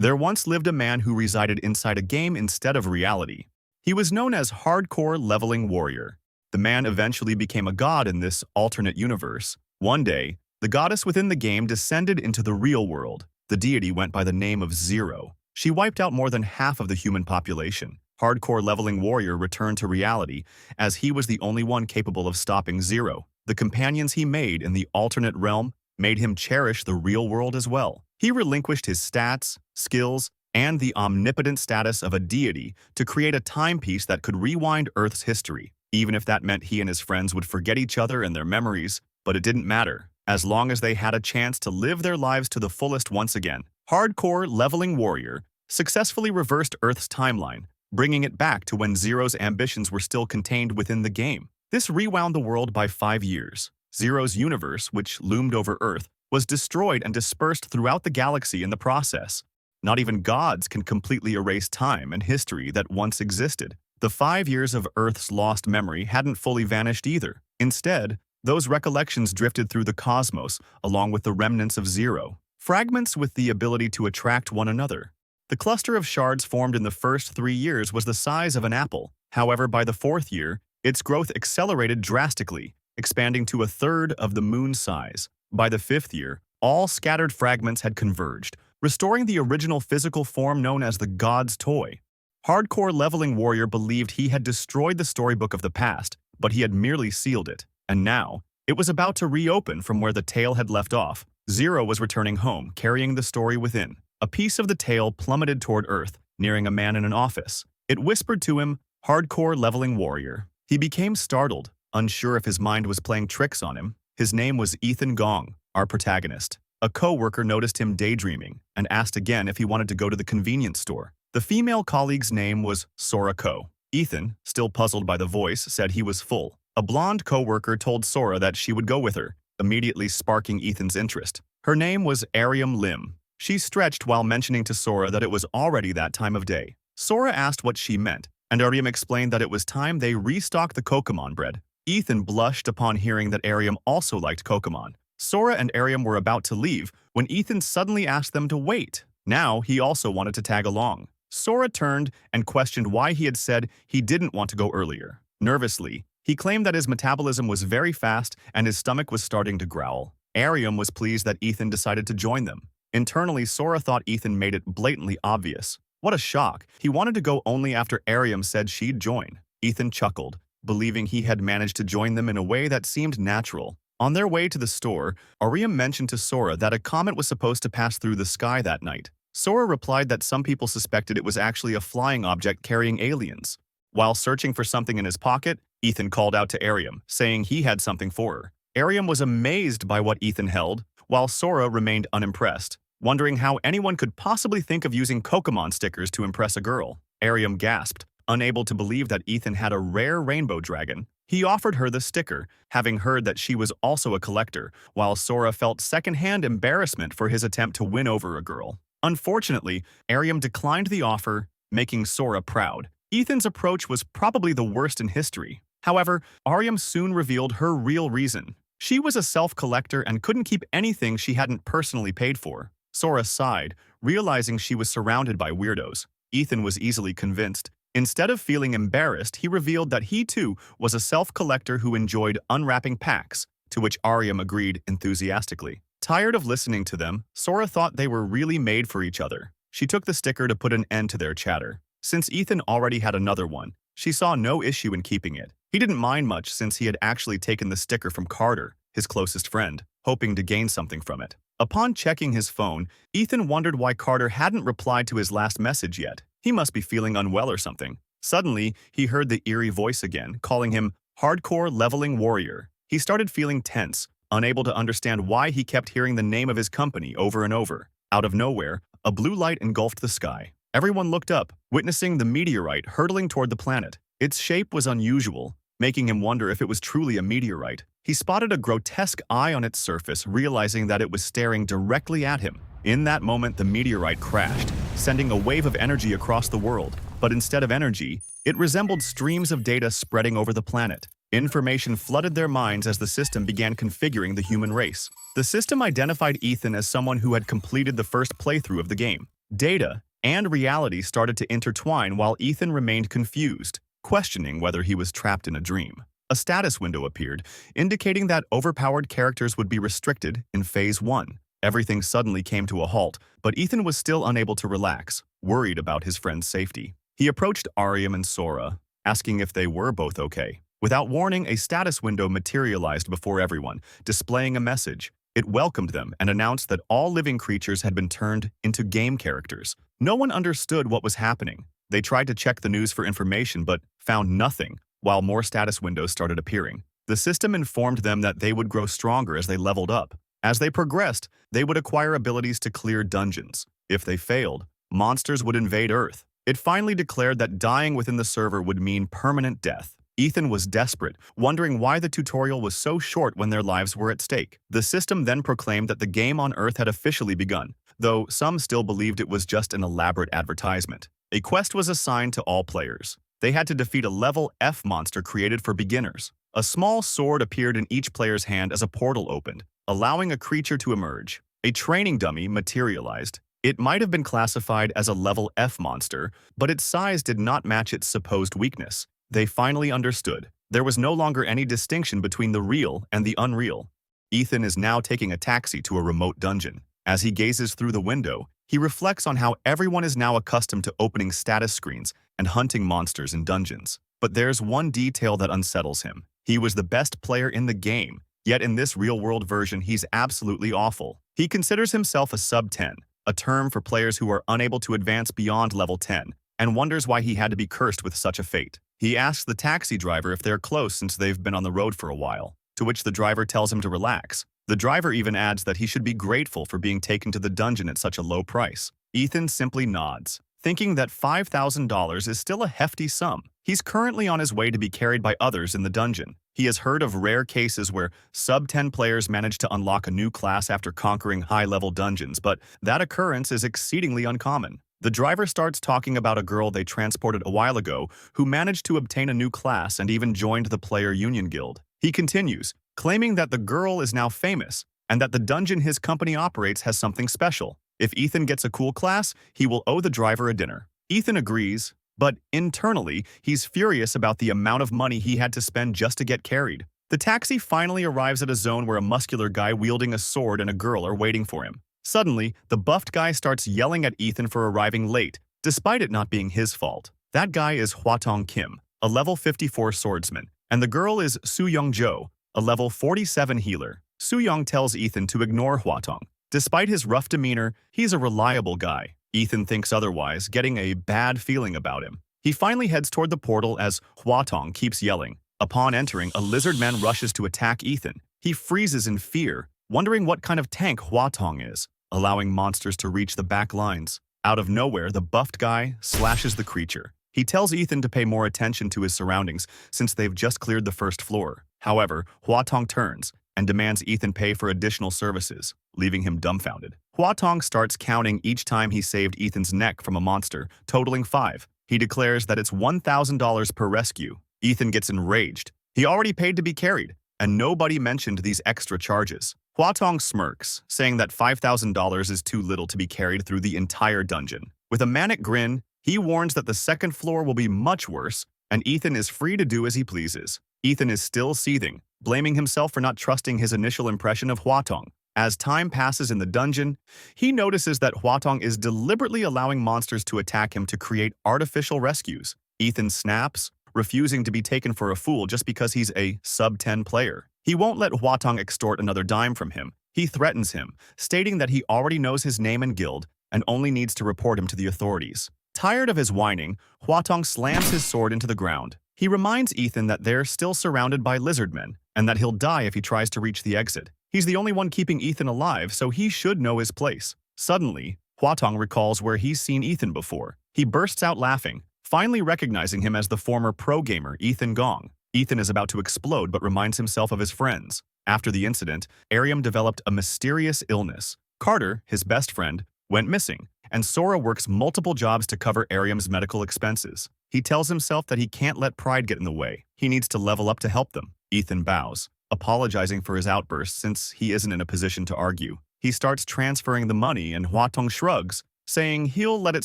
There once lived a man who resided inside a game instead of reality. He was known as Hardcore Leveling Warrior. The man eventually became a god in this alternate universe. One day, the goddess within the game descended into the real world. The deity went by the name of Zero. She wiped out more than half of the human population. Hardcore Leveling Warrior returned to reality, as he was the only one capable of stopping Zero. The companions he made in the alternate realm made him cherish the real world as well. He relinquished his stats, skills, and the omnipotent status of a deity to create a timepiece that could rewind Earth's history, even if that meant he and his friends would forget each other and their memories. But it didn't matter, as long as they had a chance to live their lives to the fullest once again. Hardcore Leveling Warrior successfully reversed Earth's timeline, bringing it back to when Zero's ambitions were still contained within the game. This rewound the world by 5 years. Zero's universe, which loomed over Earth, was destroyed and dispersed throughout the galaxy in the process. Not even gods can completely erase time and history that once existed. The 5 years of Earth's lost memory hadn't fully vanished either. Instead, those recollections drifted through the cosmos along with the remnants of Zero, fragments with the ability to attract one another. The cluster of shards formed in the first 3 years was the size of an apple. However, by the 4th year, its growth accelerated drastically, expanding to a third of the moon's size. By the 5th year, all scattered fragments had converged, restoring the original physical form known as the God's Toy. Hardcore Leveling Warrior believed he had destroyed the storybook of the past, but he had merely sealed it. And now, it was about to reopen from where the tale had left off. Zero was returning home, carrying the story within. A piece of the tale plummeted toward Earth, nearing a man in an office. It whispered to him, "Hardcore Leveling Warrior." He became startled, unsure if his mind was playing tricks on him. His name was Ethan Gong, our protagonist. A co-worker noticed him daydreaming and asked again if he wanted to go to the convenience store. The female colleague's name was Sora Ko. Ethan, still puzzled by the voice, said he was full. A blonde co-worker told Sora that she would go with her, immediately sparking Ethan's interest. Her name was Ariam Lim. She stretched while mentioning to Sora that it was already that time of day. Sora asked what she meant, and Ariam explained that it was time they restocked the Kokomon bread. Ethan blushed upon hearing that Ariam also liked Kokomon. Sora and Ariam were about to leave when Ethan suddenly asked them to wait. Now he also wanted to tag along. Sora turned and questioned why he had said he didn't want to go earlier. Nervously, he claimed that his metabolism was very fast and his stomach was starting to growl. Ariam was pleased that Ethan decided to join them. Internally, Sora thought Ethan made it blatantly obvious. What a shock. He wanted to go only after Ariam said she'd join. Ethan chuckled, believing he had managed to join them in a way that seemed natural. On their way to the store, Ariam mentioned to Sora that a comet was supposed to pass through the sky that night. Sora replied that some people suspected it was actually a flying object carrying aliens. While searching for something in his pocket, Ethan called out to Ariam, saying he had something for her. Ariam was amazed by what Ethan held, while Sora remained unimpressed, wondering how anyone could possibly think of using Kokomon stickers to impress a girl. Ariam gasped, unable to believe that Ethan had a rare rainbow dragon. He offered her the sticker, having heard that she was also a collector, while Sora felt secondhand embarrassment for his attempt to win over a girl. Unfortunately, Ariam declined the offer, making Sora proud. Ethan's approach was probably the worst in history. However, Ariam soon revealed her real reason. She was a self-collector and couldn't keep anything she hadn't personally paid for. Sora sighed, realizing she was surrounded by weirdos. Ethan was easily convinced. Instead of feeling embarrassed, he revealed that he too was a self-collector who enjoyed unwrapping packs, to which Ariam agreed enthusiastically. Tired of listening to them, Sora thought they were really made for each other. She took the sticker to put an end to their chatter. Since Ethan already had another one, she saw no issue in keeping it. He didn't mind much since he had actually taken the sticker from Carter, his closest friend, hoping to gain something from it. Upon checking his phone, Ethan wondered why Carter hadn't replied to his last message yet. He must be feeling unwell or something. Suddenly, he heard the eerie voice again, calling him Hardcore Leveling Warrior. He started feeling tense, unable to understand why he kept hearing the name of his company over and over. Out of nowhere, a blue light engulfed the sky. Everyone looked up, witnessing the meteorite hurtling toward the planet. Its shape was unusual, making him wonder if it was truly a meteorite. He spotted a grotesque eye on its surface, realizing that it was staring directly at him. In that moment, the meteorite crashed, sending a wave of energy across the world. But instead of energy, it resembled streams of data spreading over the planet. Information flooded their minds as the system began configuring the human race. The system identified Ethan as someone who had completed the first playthrough of the game. Data and reality started to intertwine while Ethan remained confused, questioning whether he was trapped in a dream. A status window appeared, indicating that overpowered characters would be restricted in Phase 1. Everything suddenly came to a halt, but Ethan was still unable to relax, worried about his friend's safety. He approached Aryam and Sora, asking if they were both okay. Without warning, a status window materialized before everyone, displaying a message. It welcomed them and announced that all living creatures had been turned into game characters. No one understood what was happening. They tried to check the news for information but found nothing, while more status windows started appearing. The system informed them that they would grow stronger as they leveled up. As they progressed, they would acquire abilities to clear dungeons. If they failed, monsters would invade Earth. It finally declared that dying within the server would mean permanent death. Ethan was desperate, wondering why the tutorial was so short when their lives were at stake. The system then proclaimed that the game on Earth had officially begun, though some still believed it was just an elaborate advertisement. A quest was assigned to all players. They had to defeat a level F monster created for beginners. A small sword appeared in each player's hand as a portal opened, allowing a creature to emerge. A training dummy materialized. It might have been classified as a level F monster, but its size did not match its supposed weakness. They finally understood. There was no longer any distinction between the real and the unreal. Ethan is now taking a taxi to a remote dungeon. As he gazes through the window, he reflects on how everyone is now accustomed to opening status screens and hunting monsters in dungeons. But there's one detail that unsettles him. He was the best player in the game, yet in this real-world version he's absolutely awful. He considers himself a sub-10, a term for players who are unable to advance beyond level 10, and wonders why he had to be cursed with such a fate. He asks the taxi driver if they're close since they've been on the road for a while, to which the driver tells him to relax. The driver even adds that he should be grateful for being taken to the dungeon at such a low price. Ethan simply nods, thinking that $5,000 is still a hefty sum. He's currently on his way to be carried by others in the dungeon. He has heard of rare cases where sub-10 players manage to unlock a new class after conquering high-level dungeons, but that occurrence is exceedingly uncommon. The driver starts talking about a girl they transported a while ago who managed to obtain a new class and even joined the Player Union Guild. He continues, claiming that the girl is now famous and that the dungeon his company operates has something special. If Ethan gets a cool class, he will owe the driver a dinner. Ethan agrees, but internally, he's furious about the amount of money he had to spend just to get carried. The taxi finally arrives at a zone where a muscular guy wielding a sword and a girl are waiting for him. Suddenly, the buffed guy starts yelling at Ethan for arriving late, despite it not being his fault. That guy is Hwatong Kim, a level 54 swordsman, and the girl is Soo-young Jo, a level 47 healer. Soo-young tells Ethan to ignore Hwatong. Despite his rough demeanor, he's a reliable guy. Ethan thinks otherwise, getting a bad feeling about him. He finally heads toward the portal as Hwatong keeps yelling. Upon entering, a lizard man rushes to attack Ethan. He freezes in fear, wondering what kind of tank Hwatong is, allowing monsters to reach the back lines. Out of nowhere, the buffed guy slashes the creature. He tells Ethan to pay more attention to his surroundings since they've just cleared the first floor. However, Hwatong turns and demands Ethan pay for additional services, leaving him dumbfounded. Hwatong starts counting each time he saved Ethan's neck from a monster, totaling 5. He declares that it's $1,000 per rescue. Ethan gets enraged. He already paid to be carried, and nobody mentioned these extra charges. Hwatong smirks, saying that $5,000 is too little to be carried through the entire dungeon. With a manic grin, he warns that the second floor will be much worse, and Ethan is free to do as he pleases. Ethan is still seething, blaming himself for not trusting his initial impression of Hwatong. As time passes in the dungeon, he notices that Hwatong is deliberately allowing monsters to attack him to create artificial rescues. Ethan snaps, refusing to be taken for a fool just because he's a sub-10 player. He won't let Hwatong extort another dime from him. He threatens him, stating that he already knows his name and guild and only needs to report him to the authorities. Tired of his whining, Hwatong slams his sword into the ground. He reminds Ethan that they're still surrounded by lizardmen and that he'll die if he tries to reach the exit. He's the only one keeping Ethan alive, so he should know his place. Suddenly, Hwatong recalls where he's seen Ethan before. He bursts out laughing, finally recognizing him as the former pro gamer Ethan Gong. Ethan is about to explode but reminds himself of his friends. After the incident, Aryam developed a mysterious illness. Carter, his best friend, went missing, and Sora works multiple jobs to cover Aryam's medical expenses. He tells himself that he can't let pride get in the way. He needs to level up to help them. Ethan bows, apologizing for his outburst since he isn't in a position to argue. He starts transferring the money and Hwatong shrugs, saying he'll let it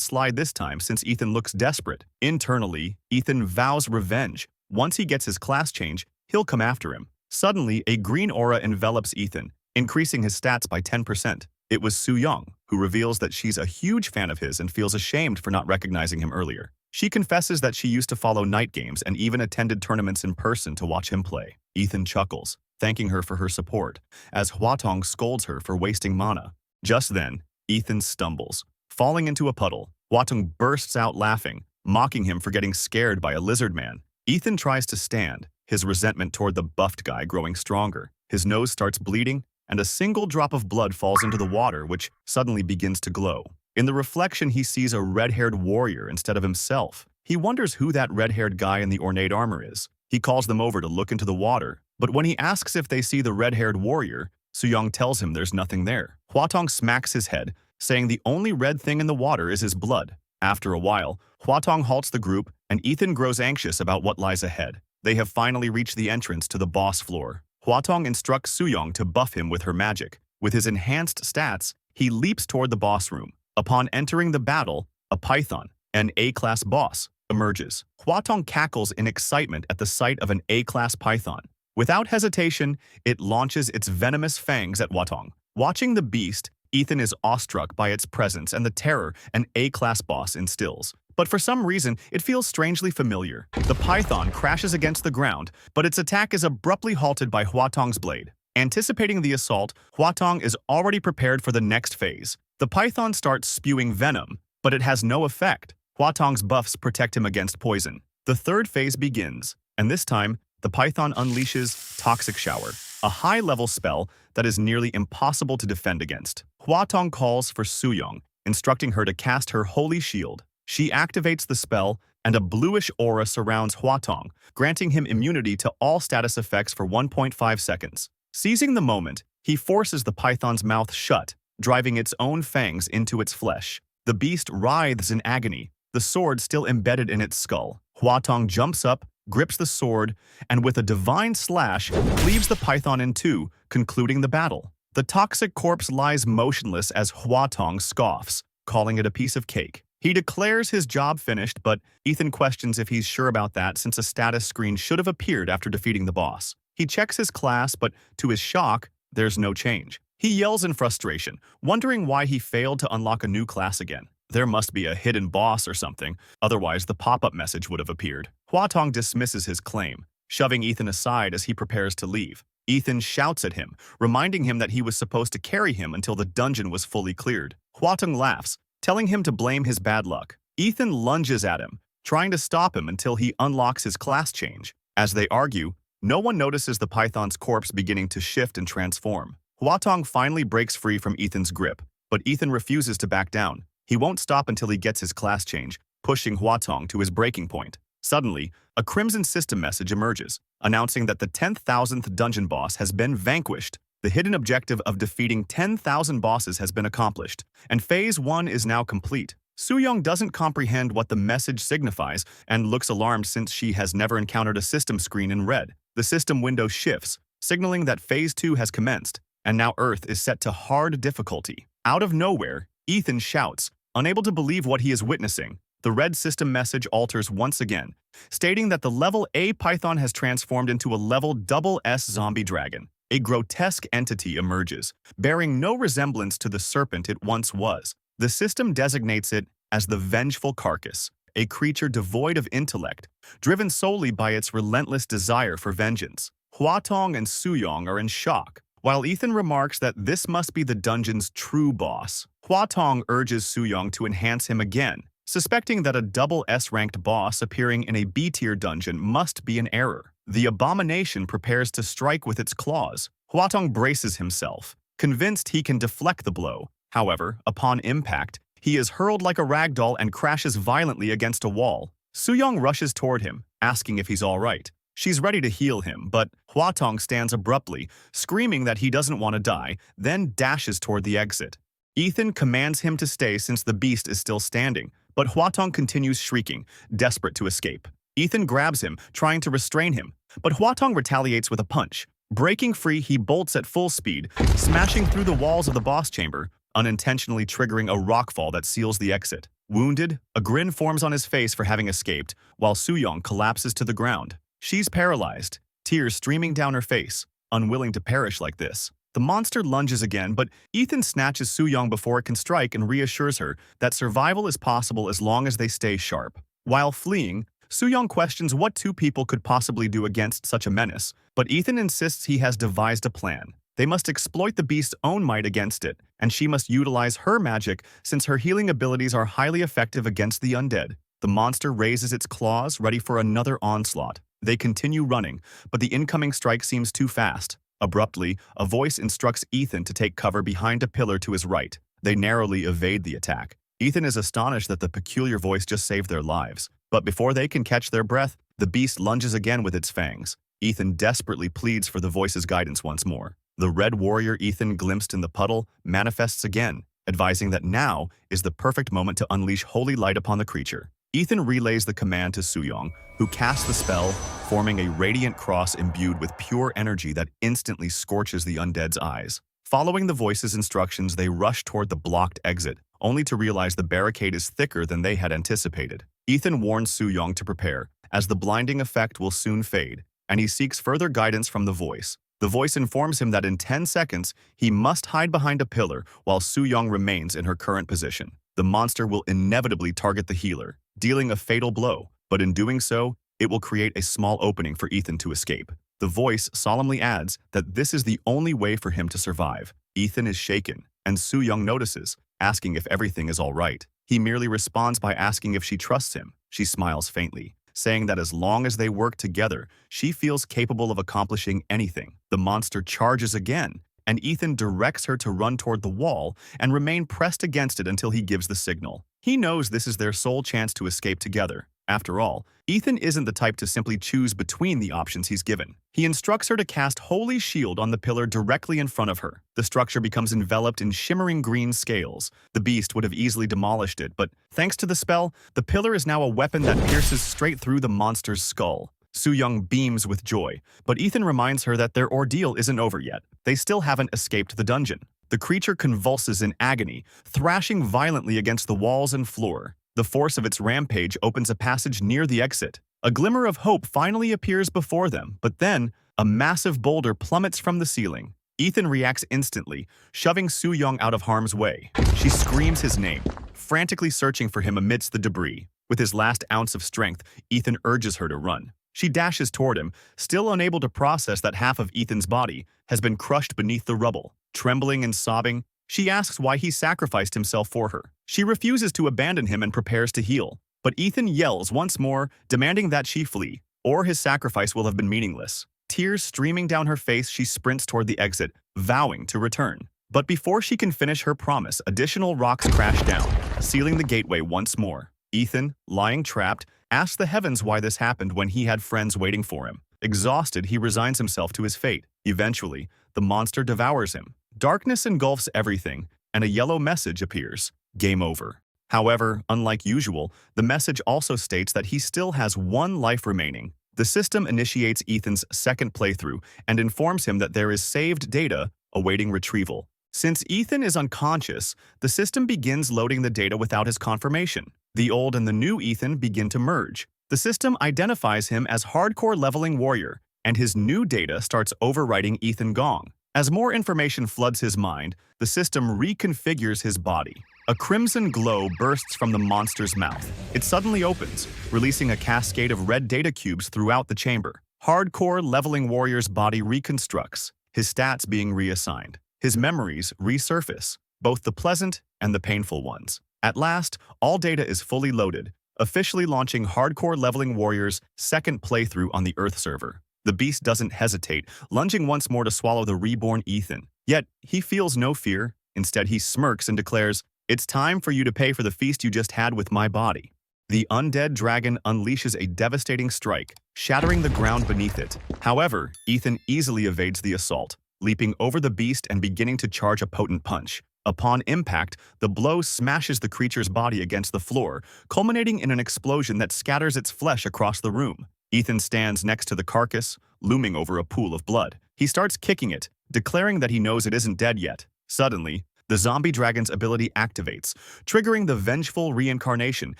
slide this time since Ethan looks desperate. Internally, Ethan vows revenge. Once he gets his class change, he'll come after him. Suddenly, a green aura envelops Ethan, increasing his stats by 10%. It was Soo-young, who reveals that she's a huge fan of his and feels ashamed for not recognizing him earlier. She confesses that she used to follow night games and even attended tournaments in person to watch him play. Ethan chuckles, thanking her for her support, as Hwatong scolds her for wasting mana. Just then, Ethan stumbles, falling into a puddle. Hwatong bursts out laughing, mocking him for getting scared by a lizard man. Ethan tries to stand, his resentment toward the buffed guy growing stronger. His nose starts bleeding, and a single drop of blood falls into the water, which suddenly begins to glow. In the reflection, he sees a red-haired warrior instead of himself. He wonders who that red-haired guy in the ornate armor is. He calls them over to look into the water, but when he asks if they see the red-haired warrior, Soo-young tells him there's nothing there. Hwatong smacks his head, saying the only red thing in the water is his blood. After a while, Hwatong halts the group, and Ethan grows anxious about what lies ahead. They have finally reached the entrance to the boss floor. Hwatong instructs Soo-young to buff him with her magic. With his enhanced stats, he leaps toward the boss room. Upon entering the battle, a python, an A-class boss, emerges. Hwatong cackles in excitement at the sight of an A-class python. Without hesitation, it launches its venomous fangs at Hwatong. Watching the beast, Ethan is awestruck by its presence and the terror an A-class boss instills. But for some reason, it feels strangely familiar. The python crashes against the ground, but its attack is abruptly halted by Hwatong's blade. Anticipating the assault, Hwatong is already prepared for the next phase. The python starts spewing venom, but it has no effect. Hwatong's buffs protect him against poison. The third phase begins, and this time, the python unleashes Toxic Shower, a high-level spell that is nearly impossible to defend against. Hwatong calls for Soo-young, instructing her to cast her Holy Shield. She activates the spell, and a bluish aura surrounds Hwatong, granting him immunity to all status effects for 1.5 seconds. Seizing the moment, he forces the python's mouth shut, driving its own fangs into its flesh. The beast writhes in agony, the sword still embedded in its skull. Hwatong jumps up, grips the sword, and with a divine slash, cleaves the python in two, concluding the battle. The toxic corpse lies motionless as Hwatong scoffs, calling it a piece of cake. He declares his job finished, but Ethan questions if he's sure about that since a status screen should have appeared after defeating the boss. He checks his class, but to his shock, there's no change. He yells in frustration, wondering why he failed to unlock a new class again. There must be a hidden boss or something, otherwise the pop-up message would have appeared. Hwatong dismisses his claim, shoving Ethan aside as he prepares to leave. Ethan shouts at him, reminding him that he was supposed to carry him until the dungeon was fully cleared. Hwatong laughs, telling him to blame his bad luck. Ethan lunges at him, trying to stop him until he unlocks his class change. As they argue, no one notices the python's corpse beginning to shift and transform. Hwatong finally breaks free from Ethan's grip, but Ethan refuses to back down. He won't stop until he gets his class change, pushing Hwatong to his breaking point. Suddenly, a Crimson System message emerges, announcing that the 10,000th dungeon boss has been vanquished. The hidden objective of defeating 10,000 bosses has been accomplished, and Phase 1 is now complete. Soo-young doesn't comprehend what the message signifies and looks alarmed since she has never encountered a system screen in red. The system window shifts, signaling that Phase 2 has commenced, and now Earth is set to hard difficulty. Out of nowhere, Ethan shouts, unable to believe what he is witnessing. The red system message alters once again, stating that the level A python has transformed into a level SS zombie dragon. A grotesque entity emerges, bearing no resemblance to the serpent it once was. The system designates it as the Vengeful Carcass, a creature devoid of intellect, driven solely by its relentless desire for vengeance. Hwatong and Soo-young are in shock, while Ethan remarks that this must be the dungeon's true boss. Hwatong urges Soo-young to enhance him again, suspecting that a double S-ranked boss appearing in a B-tier dungeon must be an error. The abomination prepares to strike with its claws. Hwatong braces himself, convinced he can deflect the blow. However, upon impact, he is hurled like a ragdoll and crashes violently against a wall. Soo-young rushes toward him, asking if he's all right. She's ready to heal him, but Hwatong stands abruptly, screaming that he doesn't want to die, then dashes toward the exit. Ethan commands him to stay since the beast is still standing, but Hwatong continues shrieking, desperate to escape. Ethan grabs him, trying to restrain him, but Hwatong retaliates with a punch. Breaking free, he bolts at full speed, smashing through the walls of the boss chamber, unintentionally triggering a rockfall that seals the exit. Wounded, a grin forms on his face for having escaped, while Soo-young collapses to the ground. She's paralyzed, tears streaming down her face, unwilling to perish like this. The monster lunges again, but Ethan snatches Soo-young before it can strike and reassures her that survival is possible as long as they stay sharp. While fleeing, Soo-young questions what two people could possibly do against such a menace, but Ethan insists he has devised a plan. They must exploit the beast's own might against it, and she must utilize her magic since her healing abilities are highly effective against the undead. The monster raises its claws, ready for another onslaught. They continue running, but the incoming strike seems too fast. Abruptly, a voice instructs Ethan to take cover behind a pillar to his right. They narrowly evade the attack. Ethan is astonished that the peculiar voice just saved their lives. But before they can catch their breath, the beast lunges again with its fangs. Ethan desperately pleads for the voice's guidance once more. The red warrior Ethan glimpsed in the puddle manifests again, advising that now is the perfect moment to unleash holy light upon the creature. Ethan relays the command to Soo-young, who casts the spell, forming a radiant cross imbued with pure energy that instantly scorches the undead's eyes. Following the voice's instructions, they rush toward the blocked exit, only to realize the barricade is thicker than they had anticipated. Ethan warns Soo-young to prepare, as the blinding effect will soon fade, and he seeks further guidance from the voice. The voice informs him that in 10 seconds, he must hide behind a pillar while Soo-young remains in her current position. The monster will inevitably target the healer, dealing a fatal blow, but in doing so, it will create a small opening for Ethan to escape. The voice solemnly adds that this is the only way for him to survive. Ethan is shaken, and Soo-young notices, asking if everything is all right. He merely responds by asking if she trusts him. She smiles faintly, saying that as long as they work together, she feels capable of accomplishing anything. The monster charges again, and Ethan directs her to run toward the wall and remain pressed against it until he gives the signal. He knows this is their sole chance to escape together. After all, Ethan isn't the type to simply choose between the options he's given. He instructs her to cast Holy Shield on the pillar directly in front of her. The structure becomes enveloped in shimmering green scales. The beast would have easily demolished it, but thanks to the spell, the pillar is now a weapon that pierces straight through the monster's skull. Soo-young beams with joy, but Ethan reminds her that their ordeal isn't over yet. They still haven't escaped the dungeon. The creature convulses in agony, thrashing violently against the walls and floor. The force of its rampage opens a passage near the exit. A glimmer of hope finally appears before them, but then a massive boulder plummets from the ceiling. Ethan reacts instantly, shoving Soo-young out of harm's way. She screams his name, frantically searching for him amidst the debris. With his last ounce of strength, Ethan urges her to run. She dashes toward him, still unable to process that half of Ethan's body has been crushed beneath the rubble. Trembling and sobbing, she asks why he sacrificed himself for her. She refuses to abandon him and prepares to heal. But Ethan yells once more, demanding that she flee, or his sacrifice will have been meaningless. Tears streaming down her face, she sprints toward the exit, vowing to return. But before she can finish her promise, additional rocks crash down, sealing the gateway once more. Ethan, lying trapped, asks the heavens why this happened when he had friends waiting for him. Exhausted, he resigns himself to his fate. Eventually, the monster devours him. Darkness engulfs everything, and a yellow message appears. Game over. However, unlike usual, the message also states that he still has one life remaining. The system initiates Ethan's second playthrough and informs him that there is saved data awaiting retrieval. Since Ethan is unconscious, the system begins loading the data without his confirmation. The old and the new Ethan begin to merge. The system identifies him as hardcore leveling warrior, and his new data starts overwriting Ethan Gong. As more information floods his mind, the system reconfigures his body. A crimson glow bursts from the monster's mouth. It suddenly opens, releasing a cascade of red data cubes throughout the chamber. Hardcore leveling warrior's body reconstructs, his stats being reassigned. His memories resurface, both the pleasant and the painful ones. At last, all data is fully loaded, officially launching Hardcore Leveling Warrior's second playthrough on the Earth server. The beast doesn't hesitate, lunging once more to swallow the reborn Ethan. Yet, he feels no fear. Instead, he smirks and declares, "It's time for you to pay for the feast you just had with my body." The undead dragon unleashes a devastating strike, shattering the ground beneath it. However, Ethan easily evades the assault, leaping over the beast and beginning to charge a potent punch. Upon impact, the blow smashes the creature's body against the floor, culminating in an explosion that scatters its flesh across the room. Ethan stands next to the carcass, looming over a pool of blood. He starts kicking it, declaring that he knows it isn't dead yet. Suddenly, The zombie dragon's ability activates, triggering the vengeful reincarnation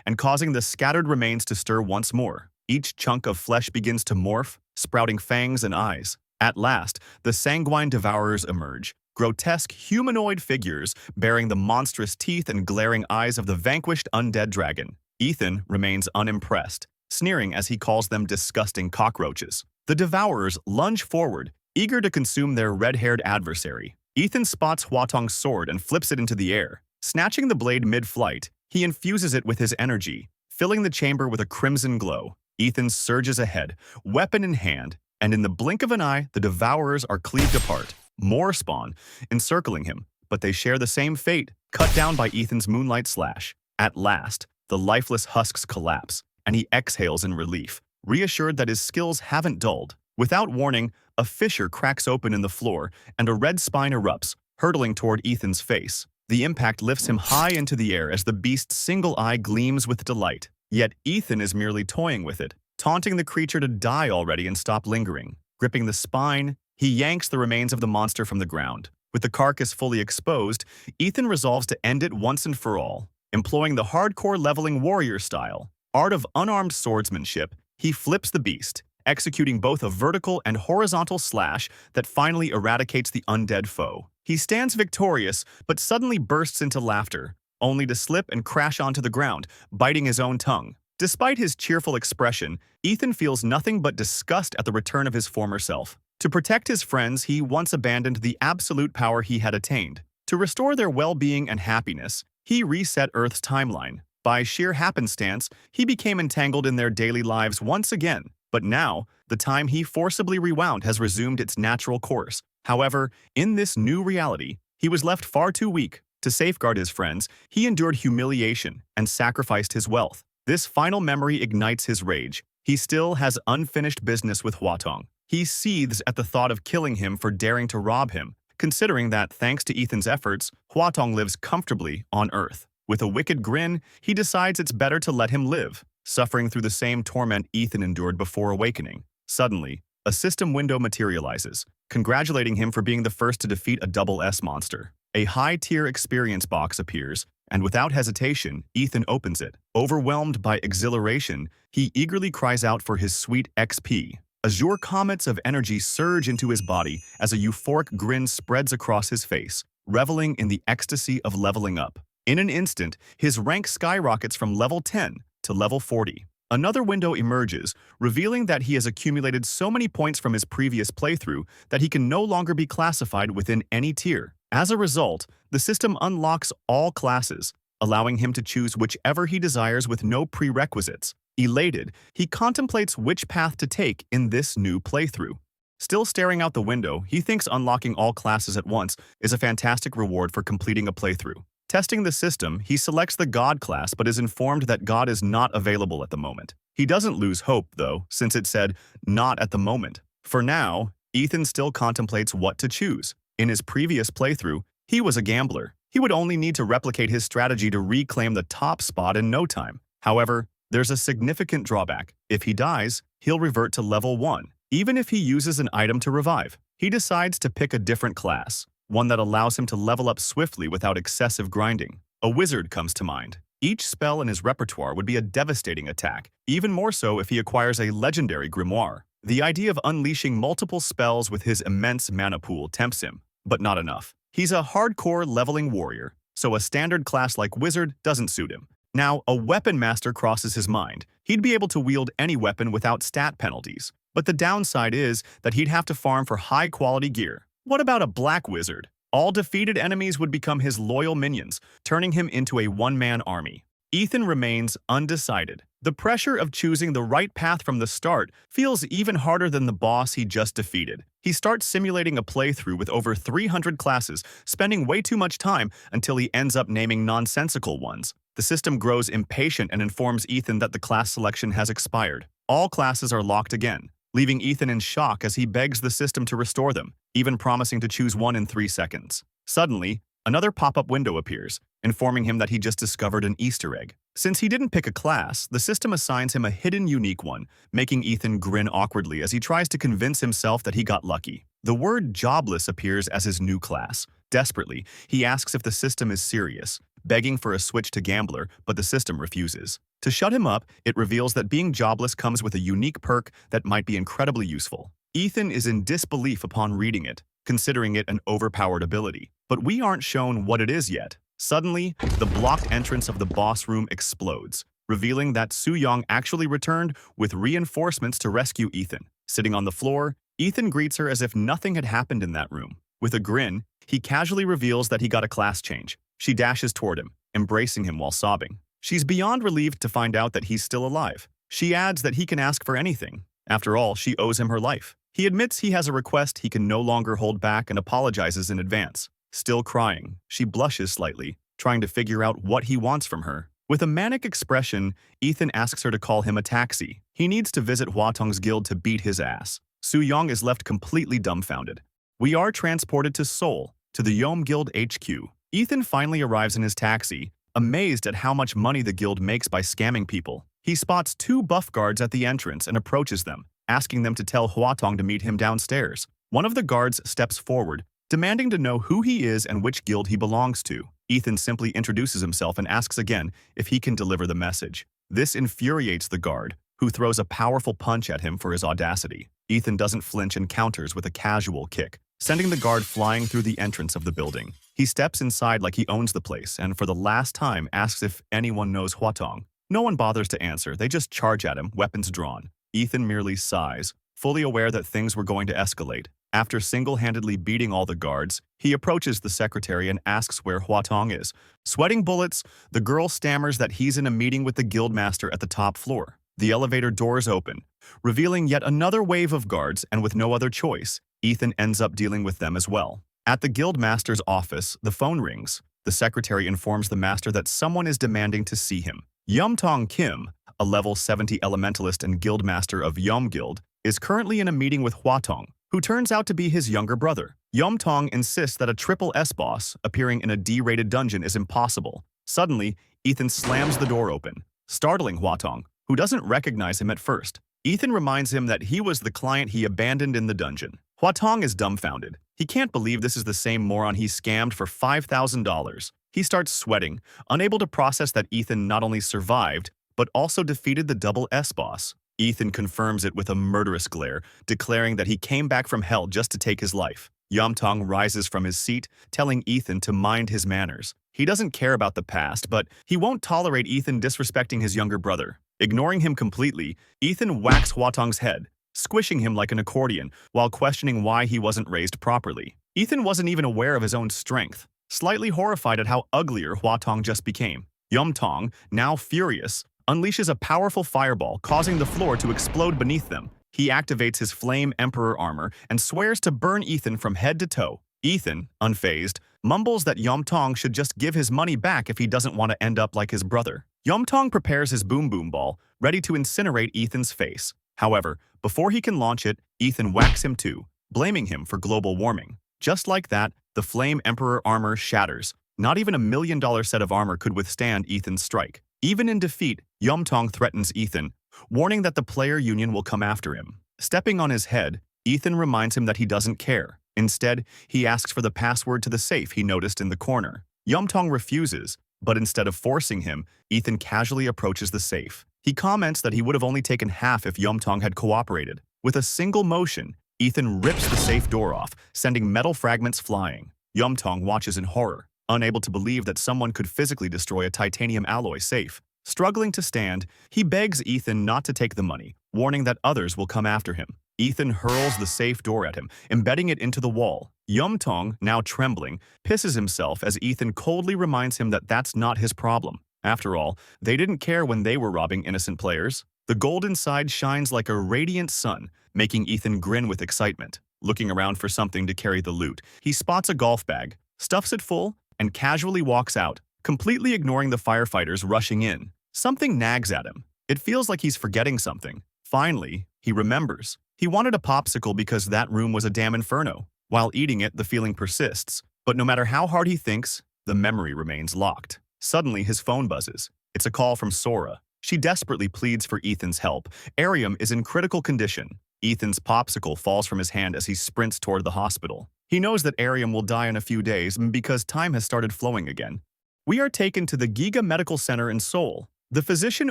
and causing the scattered remains to stir once more. Each chunk of flesh begins to morph, sprouting fangs and eyes. At last, the sanguine devourers emerge, grotesque humanoid figures bearing the monstrous teeth and glaring eyes of the vanquished undead dragon. Ethan remains unimpressed, sneering as he calls them disgusting cockroaches. The devourers lunge forward, eager to consume their red-haired adversary. Ethan spots Huatong's sword and flips it into the air. Snatching the blade mid-flight, he infuses it with his energy, filling the chamber with a crimson glow. Ethan surges ahead, weapon in hand, and in the blink of an eye, the devourers are cleaved apart. More spawn, encircling him, but they share the same fate, cut down by Ethan's moonlight slash. At last, the lifeless husks collapse, and he exhales in relief, reassured that his skills haven't dulled. Without warning, a fissure cracks open in the floor, and a red spine erupts, hurtling toward Ethan's face. The impact lifts him high into the air as the beast's single eye gleams with delight. Yet Ethan is merely toying with it, taunting the creature to die already and stop lingering. Gripping the spine, he yanks the remains of the monster from the ground. With the carcass fully exposed, Ethan resolves to end it once and for all. Employing the hardcore leveling warrior style, art of unarmed swordsmanship, he flips the beast, executing both a vertical and horizontal slash that finally eradicates the undead foe. He stands victorious, but suddenly bursts into laughter, only to slip and crash onto the ground, biting his own tongue. Despite his cheerful expression, Ethan feels nothing but disgust at the return of his former self. To protect his friends, he once abandoned the absolute power he had attained. To restore their well-being and happiness, he reset Earth's timeline. By sheer happenstance, he became entangled in their daily lives once again. But now, the time he forcibly rewound has resumed its natural course. However, in this new reality, he was left far too weak. To safeguard his friends, he endured humiliation and sacrificed his wealth. This final memory ignites his rage. He still has unfinished business with Huatong. He seethes at the thought of killing him for daring to rob him, considering that, thanks to Ethan's efforts, Huatong lives comfortably on Earth. With a wicked grin, he decides it's better to let him live, suffering through the same torment Ethan endured before awakening. Suddenly, a system window materializes, congratulating him for being the first to defeat a double S monster. A high-tier experience box appears, and without hesitation, Ethan opens it. Overwhelmed by exhilaration, he eagerly cries out for his sweet XP. Azure comets of energy surge into his body as a euphoric grin spreads across his face, reveling in the ecstasy of leveling up. In an instant, his rank skyrockets from level 10 to level 40. Another window emerges, revealing that he has accumulated so many points from his previous playthrough that he can no longer be classified within any tier. As a result, the system unlocks all classes, allowing him to choose whichever he desires with no prerequisites. Elated, he contemplates which path to take in this new playthrough. Still staring out the window, he thinks unlocking all classes at once is a fantastic reward for completing a playthrough. Testing the system, he selects the God class but is informed that God is not available at the moment. He doesn't lose hope, though, since it said, "not at the moment." For now, Ethan still contemplates what to choose. In his previous playthrough, he was a gambler. He would only need to replicate his strategy to reclaim the top spot in no time. However, there's a significant drawback. If he dies, he'll revert to level 1, even if he uses an item to revive. He decides to pick a different class, one that allows him to level up swiftly without excessive grinding. A wizard comes to mind. Each spell in his repertoire would be a devastating attack, even more so if he acquires a legendary grimoire. The idea of unleashing multiple spells with his immense mana pool tempts him, but not enough. He's a hardcore leveling warrior, so a standard class like wizard doesn't suit him. Now, a weapon master crosses his mind. He'd be able to wield any weapon without stat penalties, but the downside is that he'd have to farm for high-quality gear. What about a black wizard? All defeated enemies would become his loyal minions, turning him into a one-man army. Ethan remains undecided. The pressure of choosing the right path from the start feels even harder than the boss he just defeated. He starts simulating a playthrough with over 300 classes, spending way too much time until he ends up naming nonsensical ones. The system grows impatient and informs Ethan that the class selection has expired. All classes are locked again, leaving Ethan in shock as he begs the system to restore them, even promising to choose one in 3 seconds. Suddenly, another pop-up window appears, informing him that he just discovered an Easter egg. Since he didn't pick a class, the system assigns him a hidden unique one, making Ethan grin awkwardly as he tries to convince himself that he got lucky. The word jobless appears as his new class, Desperately, he asks if the system is serious, begging for a switch to gambler, but the system refuses. To shut him up, it reveals that being jobless comes with a unique perk that might be incredibly useful. Ethan is in disbelief upon reading it, considering it an overpowered ability. But we aren't shown what it is yet. Suddenly, the blocked entrance of the boss room explodes, revealing that Soo-young actually returned with reinforcements to rescue Ethan. Sitting on the floor, Ethan greets her as if nothing had happened in that room. With a grin, he casually reveals that he got a class change. She dashes toward him, embracing him while sobbing. She's beyond relieved to find out that he's still alive. She adds that he can ask for anything. After all, she owes him her life. He admits he has a request he can no longer hold back and apologizes in advance. Still crying, she blushes slightly, trying to figure out what he wants from her. With a manic expression, Ethan asks her to call him a taxi. He needs to visit Hwatong's guild to beat his ass. Soo-young is left completely dumbfounded. We are transported to Seoul, to the Yom Guild HQ. Ethan finally arrives in his taxi, amazed at how much money the guild makes by scamming people. He spots two buff guards at the entrance and approaches them, asking them to tell Hwatong to meet him downstairs. One of the guards steps forward, demanding to know who he is and which guild he belongs to. Ethan simply introduces himself and asks again if he can deliver the message. This infuriates the guard, who throws a powerful punch at him for his audacity. Ethan doesn't flinch and counters with a casual kick, sending the guard flying through the entrance of the building. He steps inside like he owns the place and for the last time asks if anyone knows Hwatong. No one bothers to answer, they just charge at him, weapons drawn. Ethan merely sighs, fully aware that things were going to escalate. After single-handedly beating all the guards, he approaches the secretary and asks where Hwatong is. Sweating bullets, the girl stammers that he's in a meeting with the guildmaster at the top floor. The elevator doors open, revealing yet another wave of guards, and with no other choice, Ethan ends up dealing with them as well. At the guildmaster's office, the phone rings. The secretary informs the master that someone is demanding to see him. Yumtong Kim, a level 70 elementalist and guildmaster of Yum Guild, is currently in a meeting with Hwatong, who turns out to be his younger brother. Yumtong insists that a triple S boss appearing in a D-rated dungeon is impossible. Suddenly, Ethan slams the door open, startling Hwatong, who doesn't recognize him at first. Ethan reminds him that he was the client he abandoned in the dungeon. Hwatong is dumbfounded. He can't believe this is the same moron he scammed for $5,000. He starts sweating, unable to process that Ethan not only survived, but also defeated the double S boss. Ethan confirms it with a murderous glare, declaring that he came back from hell just to take his life. Yumtong rises from his seat, telling Ethan to mind his manners. He doesn't care about the past, but he won't tolerate Ethan disrespecting his younger brother. Ignoring him completely, Ethan whacks Hwatong's head, squishing him like an accordion while questioning why he wasn't raised properly. Ethan wasn't even aware of his own strength, slightly horrified at how uglier Hwatong just became. Yumtong, now furious, unleashes a powerful fireball, causing the floor to explode beneath them. He activates his Flame Emperor armor and swears to burn Ethan from head to toe. Ethan, unfazed, mumbles that Yumtong should just give his money back if he doesn't want to end up like his brother. Yumtong prepares his boom boom ball, ready to incinerate Ethan's face. However, before he can launch it, Ethan whacks him too, blaming him for global warming. Just like that, the Flame Emperor armor shatters. Not even $1 million set of armor could withstand Ethan's strike. Even in defeat, Yumtong threatens Ethan, warning that the player union will come after him. Stepping on his head, Ethan reminds him that he doesn't care. Instead, he asks for the password to the safe he noticed in the corner. Yumtong refuses, but instead of forcing him, Ethan casually approaches the safe. He comments that he would have only taken half if Yumtong had cooperated. With a single motion, Ethan rips the safe door off, sending metal fragments flying. Yumtong watches in horror, unable to believe that someone could physically destroy a titanium alloy safe. Struggling to stand, he begs Ethan not to take the money, warning that others will come after him. Ethan hurls the safe door at him, embedding it into the wall. Yumtong, now trembling, pisses himself as Ethan coldly reminds him that that's not his problem. After all, they didn't care when they were robbing innocent players. The gold inside shines like a radiant sun, making Ethan grin with excitement. Looking around for something to carry the loot, he spots a golf bag, stuffs it full, and casually walks out, completely ignoring the firefighters rushing in. Something nags at him. It feels like he's forgetting something. Finally, he remembers. He wanted a popsicle because that room was a damn inferno. While eating it, the feeling persists. But no matter how hard he thinks, the memory remains locked. Suddenly, his phone buzzes. It's a call from Sora. She desperately pleads for Ethan's help. Arium is in critical condition. Ethan's popsicle falls from his hand as he sprints toward the hospital. He knows that Ariam will die in a few days because time has started flowing again. We are taken to the Giga Medical Center in Seoul. The physician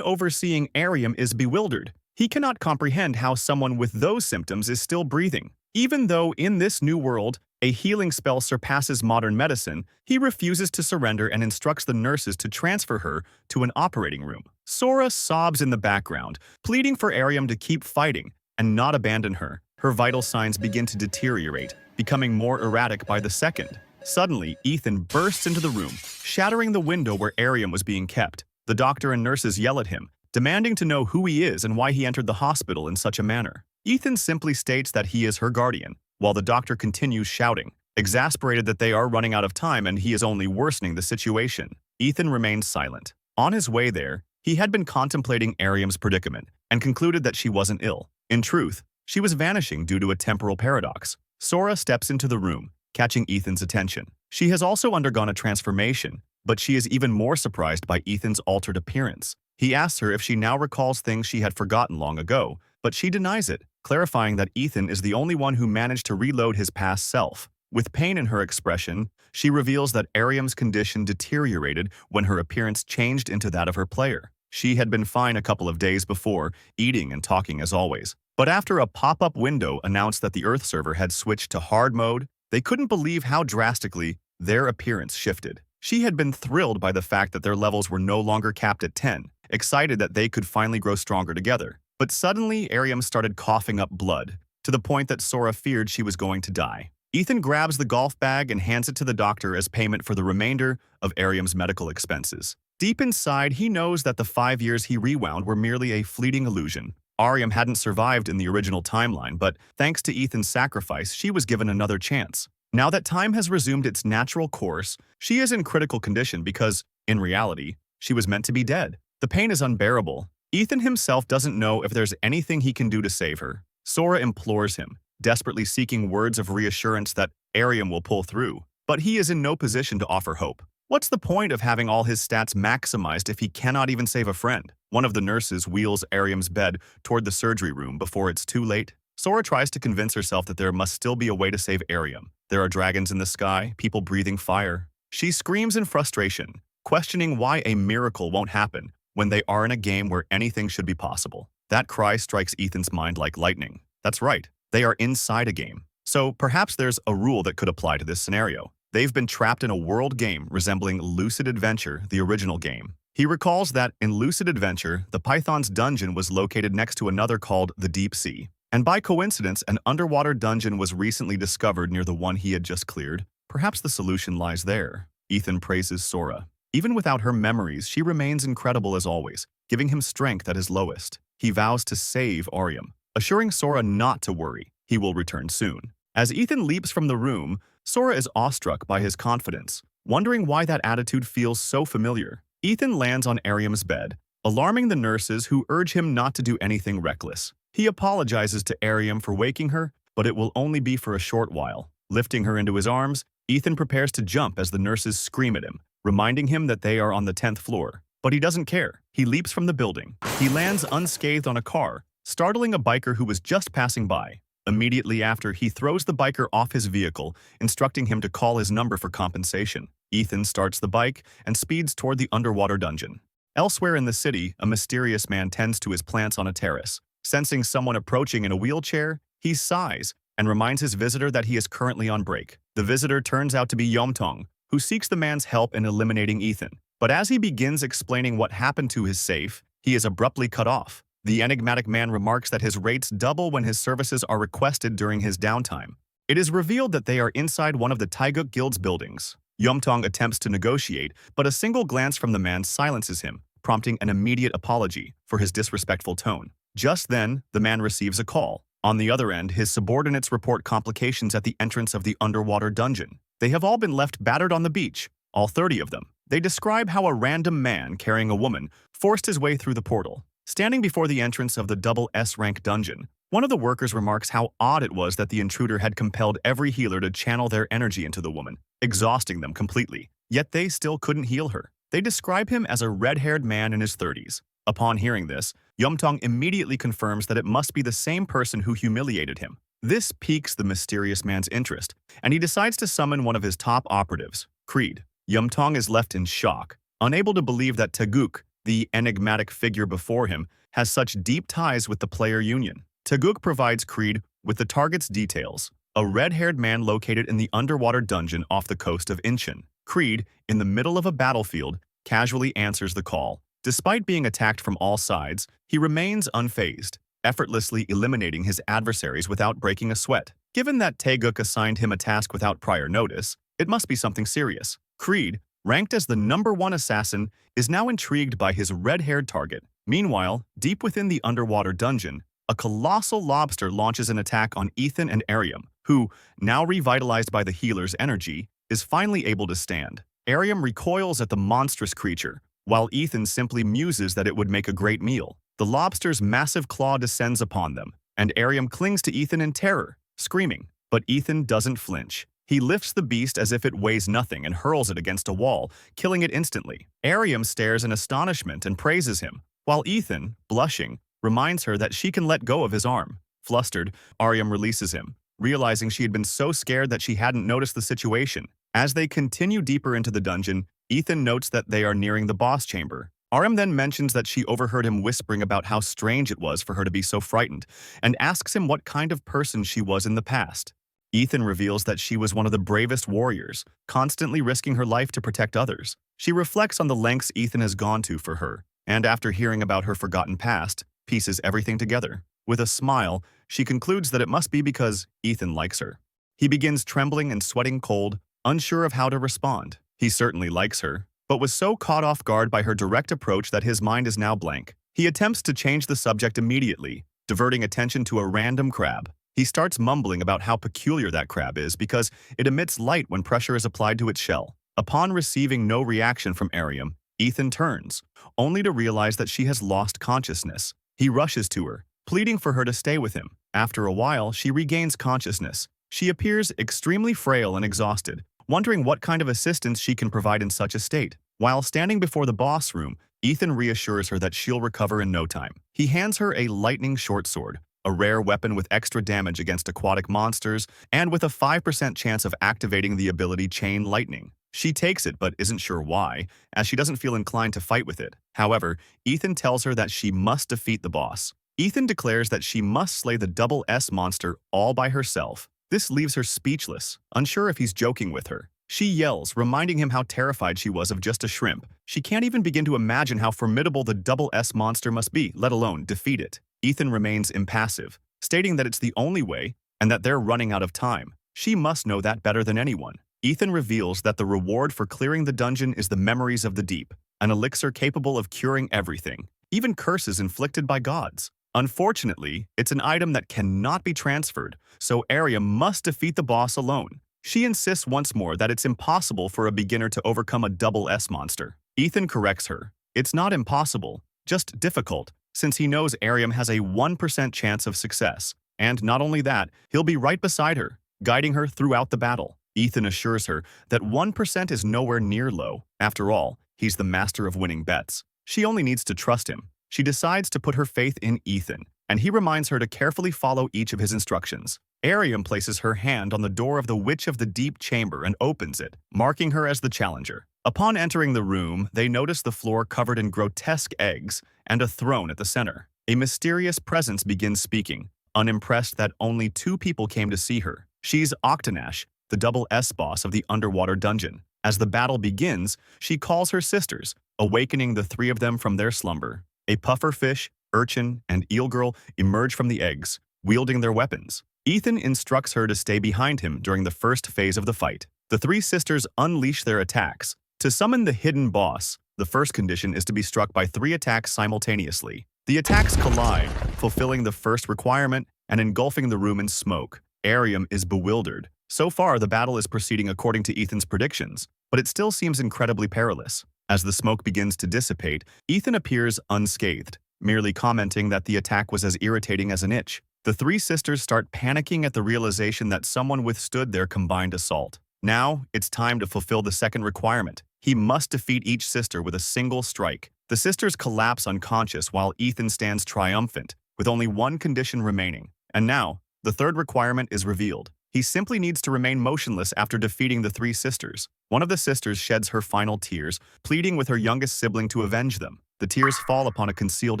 overseeing Ariam is bewildered. He cannot comprehend how someone with those symptoms is still breathing. Even though in this new world, a healing spell surpasses modern medicine, he refuses to surrender and instructs the nurses to transfer her to an operating room. Sora sobs in the background, pleading for Ariam to keep fighting and not abandon her. Her vital signs begin to deteriorate, becoming more erratic by the second. Suddenly, Ethan bursts into the room, shattering the window where Ariam was being kept. The doctor and nurses yell at him, demanding to know who he is and why he entered the hospital in such a manner. Ethan simply states that he is her guardian, while the doctor continues shouting, exasperated that they are running out of time and he is only worsening the situation. Ethan remains silent. On his way there, he had been contemplating Ariam's predicament and concluded that she wasn't ill. In truth, she was vanishing due to a temporal paradox. Sora steps into the room, catching Ethan's attention. She has also undergone a transformation, but she is even more surprised by Ethan's altered appearance. He asks her if she now recalls things she had forgotten long ago, but she denies it, clarifying that Ethan is the only one who managed to reload his past self. With pain in her expression, she reveals that Ariam's condition deteriorated when her appearance changed into that of her player. She had been fine a couple of days before, eating and talking as always. But after a pop-up window announced that the Earth server had switched to hard mode, they couldn't believe how drastically their appearance shifted. She had been thrilled by the fact that their levels were no longer capped at 10, excited that they could finally grow stronger together. But suddenly, Ariam started coughing up blood, to the point that Sora feared she was going to die. Ethan grabs the golf bag and hands it to the doctor as payment for the remainder of Ariam's medical expenses. Deep inside, he knows that the 5 years he rewound were merely a fleeting illusion. Ariam hadn't survived in the original timeline, but thanks to Ethan's sacrifice, she was given another chance. Now that time has resumed its natural course, she is in critical condition because, in reality, she was meant to be dead. The pain is unbearable. Ethan himself doesn't know if there's anything he can do to save her. Sora implores him, desperately seeking words of reassurance that Ariam will pull through, but he is in no position to offer hope. What's the point of having all his stats maximized if he cannot even save a friend? One of the nurses wheels Ariam's bed toward the surgery room before it's too late. Sora tries to convince herself that there must still be a way to save Ariam. There are dragons in the sky, people breathing fire. She screams in frustration, questioning why a miracle won't happen when they are in a game where anything should be possible. That cry strikes Ethan's mind like lightning. That's right, they are inside a game. So perhaps there's a rule that could apply to this scenario. They've been trapped in a world game resembling Lucid Adventure, the original game. He recalls that in Lucid Adventure, the Python's dungeon was located next to another called the Deep Sea. And by coincidence, an underwater dungeon was recently discovered near the one he had just cleared. Perhaps the solution lies there. Ethan praises Sora. Even without her memories, she remains incredible as always, giving him strength at his lowest. He vows to save Ariam, assuring Sora not to worry. He will return soon. As Ethan leaps from the room, Sora is awestruck by his confidence, wondering why that attitude feels so familiar. Ethan lands on Ariam's bed, alarming the nurses who urge him not to do anything reckless. He apologizes to Ariam for waking her, but it will only be for a short while. Lifting her into his arms, Ethan prepares to jump as the nurses scream at him, reminding him that they are on the 10th floor. But he doesn't care. He leaps from the building. He lands unscathed on a car, startling a biker who was just passing by. Immediately after, he throws the biker off his vehicle, instructing him to call his number for compensation. Ethan starts the bike and speeds toward the underwater dungeon. Elsewhere in the city, a mysterious man tends to his plants on a terrace. Sensing someone approaching in a wheelchair, he sighs and reminds his visitor that he is currently on break. The visitor turns out to be Yomtong, who seeks the man's help in eliminating Ethan. But as he begins explaining what happened to his safe, he is abruptly cut off. The enigmatic man remarks that his rates double when his services are requested during his downtime. It is revealed that they are inside one of the Taeguk Guild's buildings. Yomtong attempts to negotiate, but a single glance from the man silences him, prompting an immediate apology for his disrespectful tone. Just then, the man receives a call. On the other end, his subordinates report complications at the entrance of the underwater dungeon. They have all been left battered on the beach, all 30 of them. They describe how a random man carrying a woman forced his way through the portal. Standing before the entrance of the double S-rank dungeon, one of the workers remarks how odd it was that the intruder had compelled every healer to channel their energy into the woman, exhausting them completely. Yet they still couldn't heal her. They describe him as a red-haired man in his 30s. Upon hearing this, Yomtong immediately confirms that it must be the same person who humiliated him. This piques the mysterious man's interest, and he decides to summon one of his top operatives, Creed. Yumtong is left in shock, unable to believe that Taguk, the enigmatic figure before him, has such deep ties with the player union. Taguk provides Creed with the target's details, a red-haired man located in the underwater dungeon off the coast of Incheon. Creed, in the middle of a battlefield, casually answers the call. Despite being attacked from all sides, he remains unfazed, effortlessly eliminating his adversaries without breaking a sweat. Given that Taeguk assigned him a task without prior notice, it must be something serious. Creed, ranked as the #1 assassin, is now intrigued by his red-haired target. Meanwhile, deep within the underwater dungeon, a colossal lobster launches an attack on Ethan and Ariam, who, now revitalized by the healer's energy, is finally able to stand. Ariam recoils at the monstrous creature, while Ethan simply muses that it would make a great meal. The lobster's massive claw descends upon them, and Ariam clings to Ethan in terror, screaming. But Ethan doesn't flinch. He lifts the beast as if it weighs nothing and hurls it against a wall, killing it instantly. Ariam stares in astonishment and praises him, while Ethan, blushing, reminds her that she can let go of his arm. Flustered, Ariam releases him, realizing she had been so scared that she hadn't noticed the situation. As they continue deeper into the dungeon, Ethan notes that they are nearing the boss chamber. Ariam then mentions that she overheard him whispering about how strange it was for her to be so frightened, and asks him what kind of person she was in the past. Ethan reveals that she was one of the bravest warriors, constantly risking her life to protect others. She reflects on the lengths Ethan has gone to for her, and after hearing about her forgotten past, pieces everything together. With a smile, she concludes that it must be because Ethan likes her. He begins trembling and sweating cold, unsure of how to respond. He certainly likes her, but was so caught off guard by her direct approach that his mind is now blank. He attempts to change the subject immediately, diverting attention to a random crab. He starts mumbling about how peculiar that crab is because it emits light when pressure is applied to its shell. Upon receiving no reaction from Ariam, Ethan turns, only to realize that she has lost consciousness. He rushes to her, pleading for her to stay with him. After a while, she regains consciousness. She appears extremely frail and exhausted, wondering what kind of assistance she can provide in such a state. While standing before the boss room, Ethan reassures her that she'll recover in no time. He hands her a lightning short sword, a rare weapon with extra damage against aquatic monsters, and with a 5% chance of activating the ability Chain Lightning. She takes it but isn't sure why, as she doesn't feel inclined to fight with it. However, Ethan tells her that she must defeat the boss. Ethan declares that she must slay the double S monster all by herself. This leaves her speechless, unsure if he's joking with her. She yells, reminding him how terrified she was of just a shrimp. She can't even begin to imagine how formidable the double S monster must be, let alone defeat it. Ethan remains impassive, stating that it's the only way and that they're running out of time. She must know that better than anyone. Ethan reveals that the reward for clearing the dungeon is the Memories of the Deep, an elixir capable of curing everything, even curses inflicted by gods. Unfortunately, it's an item that cannot be transferred, so Arya must defeat the boss alone. She insists once more that it's impossible for a beginner to overcome a double S monster. Ethan corrects her. It's not impossible, just difficult, since he knows Ariam has a 1% chance of success. And not only that, he'll be right beside her, guiding her throughout the battle. Ethan assures her that 1% is nowhere near low. After all, he's the master of winning bets. She only needs to trust him. She decides to put her faith in Ethan, and he reminds her to carefully follow each of his instructions. Ariam places her hand on the door of the Witch of the Deep chamber and opens it, marking her as the challenger. Upon entering the room, they notice the floor covered in grotesque eggs and a throne at the center. A mysterious presence begins speaking, unimpressed that only 2 people came to see her. She's Octanash, the double S boss of the underwater dungeon. As the battle begins, she calls her sisters, awakening the 3 of them from their slumber. A pufferfish, urchin, and eel girl emerge from the eggs, wielding their weapons. Ethan instructs her to stay behind him during the first phase of the fight. The 3 sisters unleash their attacks. To summon the hidden boss, the first condition is to be struck by 3 attacks simultaneously. The attacks collide, fulfilling the first requirement and engulfing the room in smoke. Ariam is bewildered. So far, the battle is proceeding according to Ethan's predictions, but it still seems incredibly perilous. As the smoke begins to dissipate, Ethan appears unscathed, merely commenting that the attack was as irritating as an itch. The 3 sisters start panicking at the realization that someone withstood their combined assault. Now, it's time to fulfill the second requirement. He must defeat each sister with a single strike. The sisters collapse unconscious while Ethan stands triumphant, with only one condition remaining. And now, The third requirement is revealed. He simply needs to remain motionless after defeating the three sisters. One of the sisters sheds her final tears, pleading with her youngest sibling to avenge them. The tears fall upon a concealed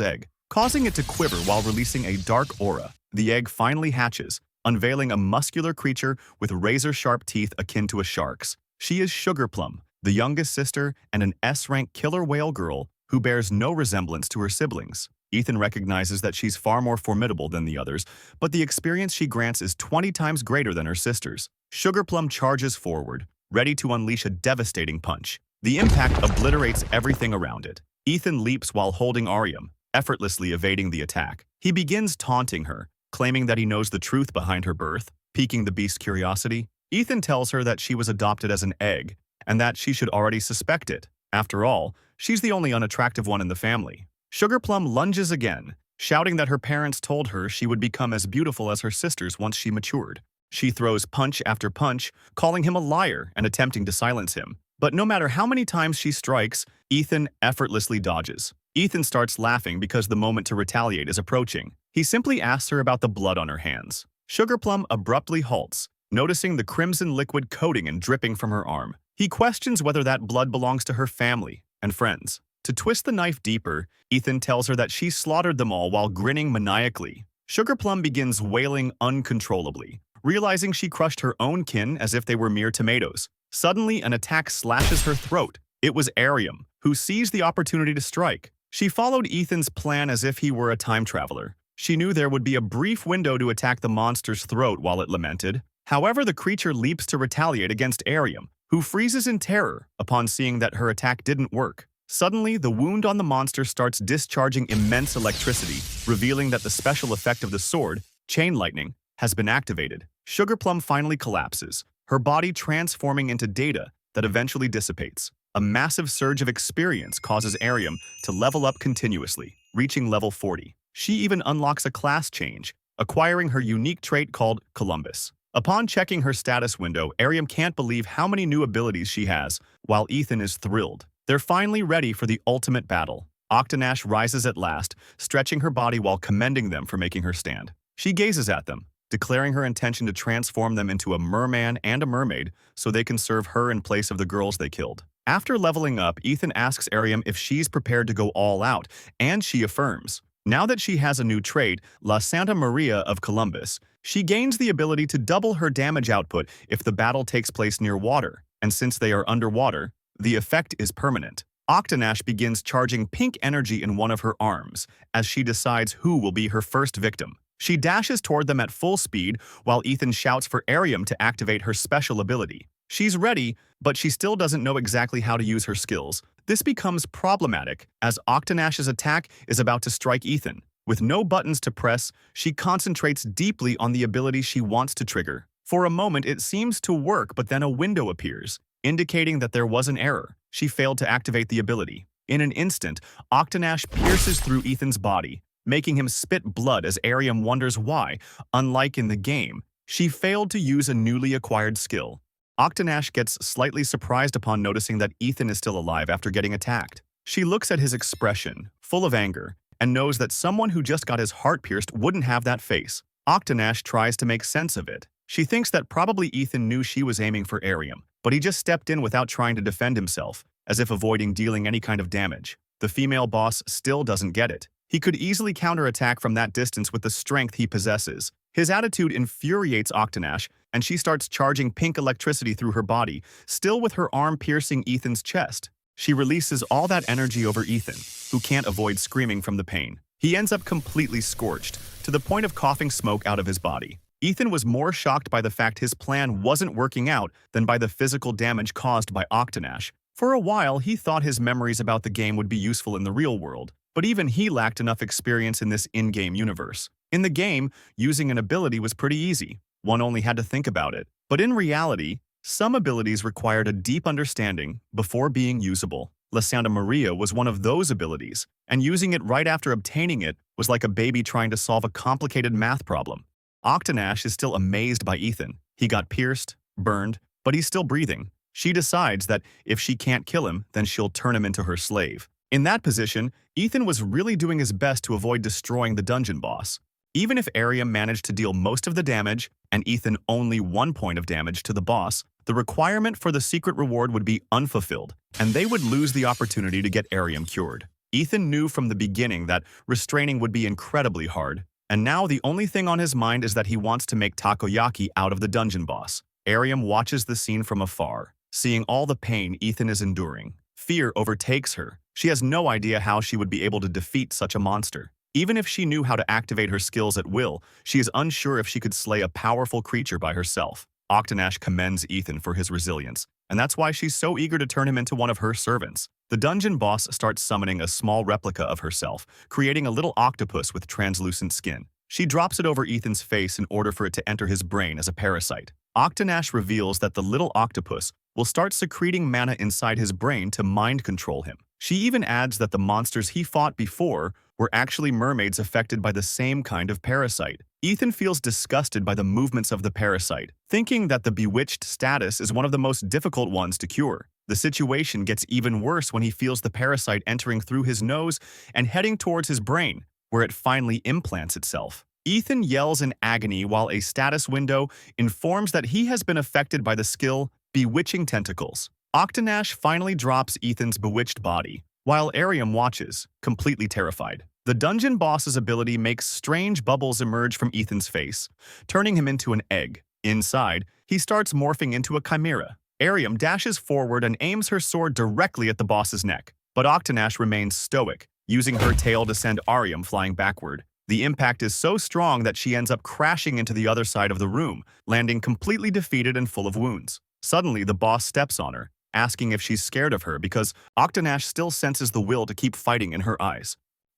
egg, causing it to quiver while releasing a dark aura. The egg finally hatches, unveiling a muscular creature with razor-sharp teeth akin to a shark's. She is Sugarplum, the youngest sister and an S-rank killer whale girl who bears no resemblance to her siblings. Ethan recognizes that she's far more formidable than the others, but the experience she grants is 20 times greater than her sisters. Sugarplum charges forward, ready to unleash a devastating punch. The impact obliterates everything around it. Ethan leaps while holding Ariam, effortlessly evading the attack. He begins taunting her, claiming that he knows the truth behind her birth, piquing the beast's curiosity. Ethan tells her that she was adopted as an egg, and that she should already suspect it. After all, she's the only unattractive one in the family. Sugarplum lunges again, shouting that her parents told her she would become as beautiful as her sisters once she matured. She throws punch after punch, calling him a liar and attempting to silence him. But no matter how many times she strikes, Ethan effortlessly dodges. Ethan starts laughing because the moment to retaliate is approaching. He simply asks her about the blood on her hands. Sugarplum abruptly halts, noticing the crimson liquid coating and dripping from her arm. He questions whether that blood belongs to her family and friends. To twist the knife deeper, Ethan tells her that she slaughtered them all while grinning maniacally. Sugarplum begins wailing uncontrollably, realizing she crushed her own kin as if they were mere tomatoes. Suddenly, an attack slashes her throat. It was Ariam, who seized the opportunity to strike. She followed Ethan's plan as if he were a time traveler. She knew there would be a brief window to attack the monster's throat while it lamented. However, the creature leaps to retaliate against Ariam, who freezes in terror upon seeing that her attack didn't work. Suddenly, the wound on the monster starts discharging immense electricity, revealing that the special effect of the sword, Chain Lightning, has been activated. Sugarplum finally collapses, her body transforming into data that eventually dissipates. A massive surge of experience causes Ariam to level up continuously, reaching level 40. She even unlocks a class change, acquiring her unique trait called Columbus. Upon checking her status window, Ariam can't believe how many new abilities she has, while Ethan is thrilled. They're finally ready for the ultimate battle. Octonash rises at last, stretching her body while commending them for making her stand. She gazes at them, declaring her intention to transform them into a merman and a mermaid so they can serve her in place of the girls they killed. After leveling up, Ethan asks Ariam if she's prepared to go all out, and she affirms. Now that she has a new trait, La Santa Maria of Columbus, she gains the ability to double her damage output if the battle takes place near water, and since they are underwater, the effect is permanent. Octonash begins charging pink energy in one of her arms as she decides who will be her first victim. She dashes toward them at full speed while Ethan shouts for Ariam to activate her special ability. She's ready, but she still doesn't know exactly how to use her skills. This becomes problematic as Octonash's attack is about to strike Ethan. With no buttons to press, she concentrates deeply on the ability she wants to trigger. For a moment, it seems to work, but then a window appears, indicating that there was an error. She failed to activate the ability. In an instant, Octonash pierces through Ethan's body, making him spit blood as Ariam wonders why, unlike in the game, she failed to use a newly acquired skill. Octonash gets slightly surprised upon noticing that Ethan is still alive after getting attacked. She looks at his expression, full of anger, and knows that someone who just got his heart pierced wouldn't have that face. Octonash tries to make sense of it. She thinks that probably Ethan knew she was aiming for Ariam, but he just stepped in without trying to defend himself, as if avoiding dealing any kind of damage. The female boss still doesn't get it. He could easily counterattack from that distance with the strength he possesses. His attitude infuriates Octonash, and she starts charging pink electricity through her body, still with her arm piercing Ethan's chest. She releases all that energy over Ethan, who can't avoid screaming from the pain. He ends up completely scorched, to the point of coughing smoke out of his body. Ethan was more shocked by the fact his plan wasn't working out than by the physical damage caused by Octonash. For a while, he thought his memories about the game would be useful in the real world, but even he lacked enough experience in this in-game universe. In the game, using an ability was pretty easy. One only had to think about it. But in reality, some abilities required a deep understanding before being usable. La Santa Maria was one of those abilities, and using it right after obtaining it was like a baby trying to solve a complicated math problem. Octonash is still amazed by Ethan. He got pierced, burned, but he's still breathing. She decides that if she can't kill him, then she'll turn him into her slave. In that position, Ethan was really doing his best to avoid destroying the dungeon boss. Even if Ariam managed to deal most of the damage and Ethan only 1 point of damage to the boss, the requirement for the secret reward would be unfulfilled, and they would lose the opportunity to get Ariam cured. Ethan knew from the beginning that restraining would be incredibly hard, and now the only thing on his mind is that he wants to make takoyaki out of the dungeon boss. Ariam watches the scene from afar, seeing all the pain Ethan is enduring. Fear overtakes her. She has no idea how she would be able to defeat such a monster. Even if she knew how to activate her skills at will, she is unsure if she could slay a powerful creature by herself. Octonash commends Ethan for his resilience, and that's why she's so eager to turn him into one of her servants. The dungeon boss starts summoning a small replica of herself, creating a little octopus with translucent skin. She drops it over Ethan's face in order for it to enter his brain as a parasite. Octonash reveals that the little octopus will start secreting mana inside his brain to mind control him. She even adds that the monsters he fought before were actually mermaids affected by the same kind of parasite. Ethan feels disgusted by the movements of the parasite, thinking that the bewitched status is one of the most difficult ones to cure. The situation gets even worse when he feels the parasite entering through his nose and heading towards his brain, where it finally implants itself. Ethan yells in agony while a status window informs that he has been affected by the skill Bewitching Tentacles. Octonash finally drops Ethan's bewitched body, while Ariam watches, completely terrified. The dungeon boss's ability makes strange bubbles emerge from Ethan's face, turning him into an egg. Inside, he starts morphing into a chimera. Ariam dashes forward and aims her sword directly at the boss's neck, but Octonash remains stoic, using her tail to send Ariam flying backward. The impact is so strong that she ends up crashing into the other side of the room, landing completely defeated and full of wounds. Suddenly, the boss steps on her, asking if she's scared of her because Octonash still senses the will to keep fighting in her eyes.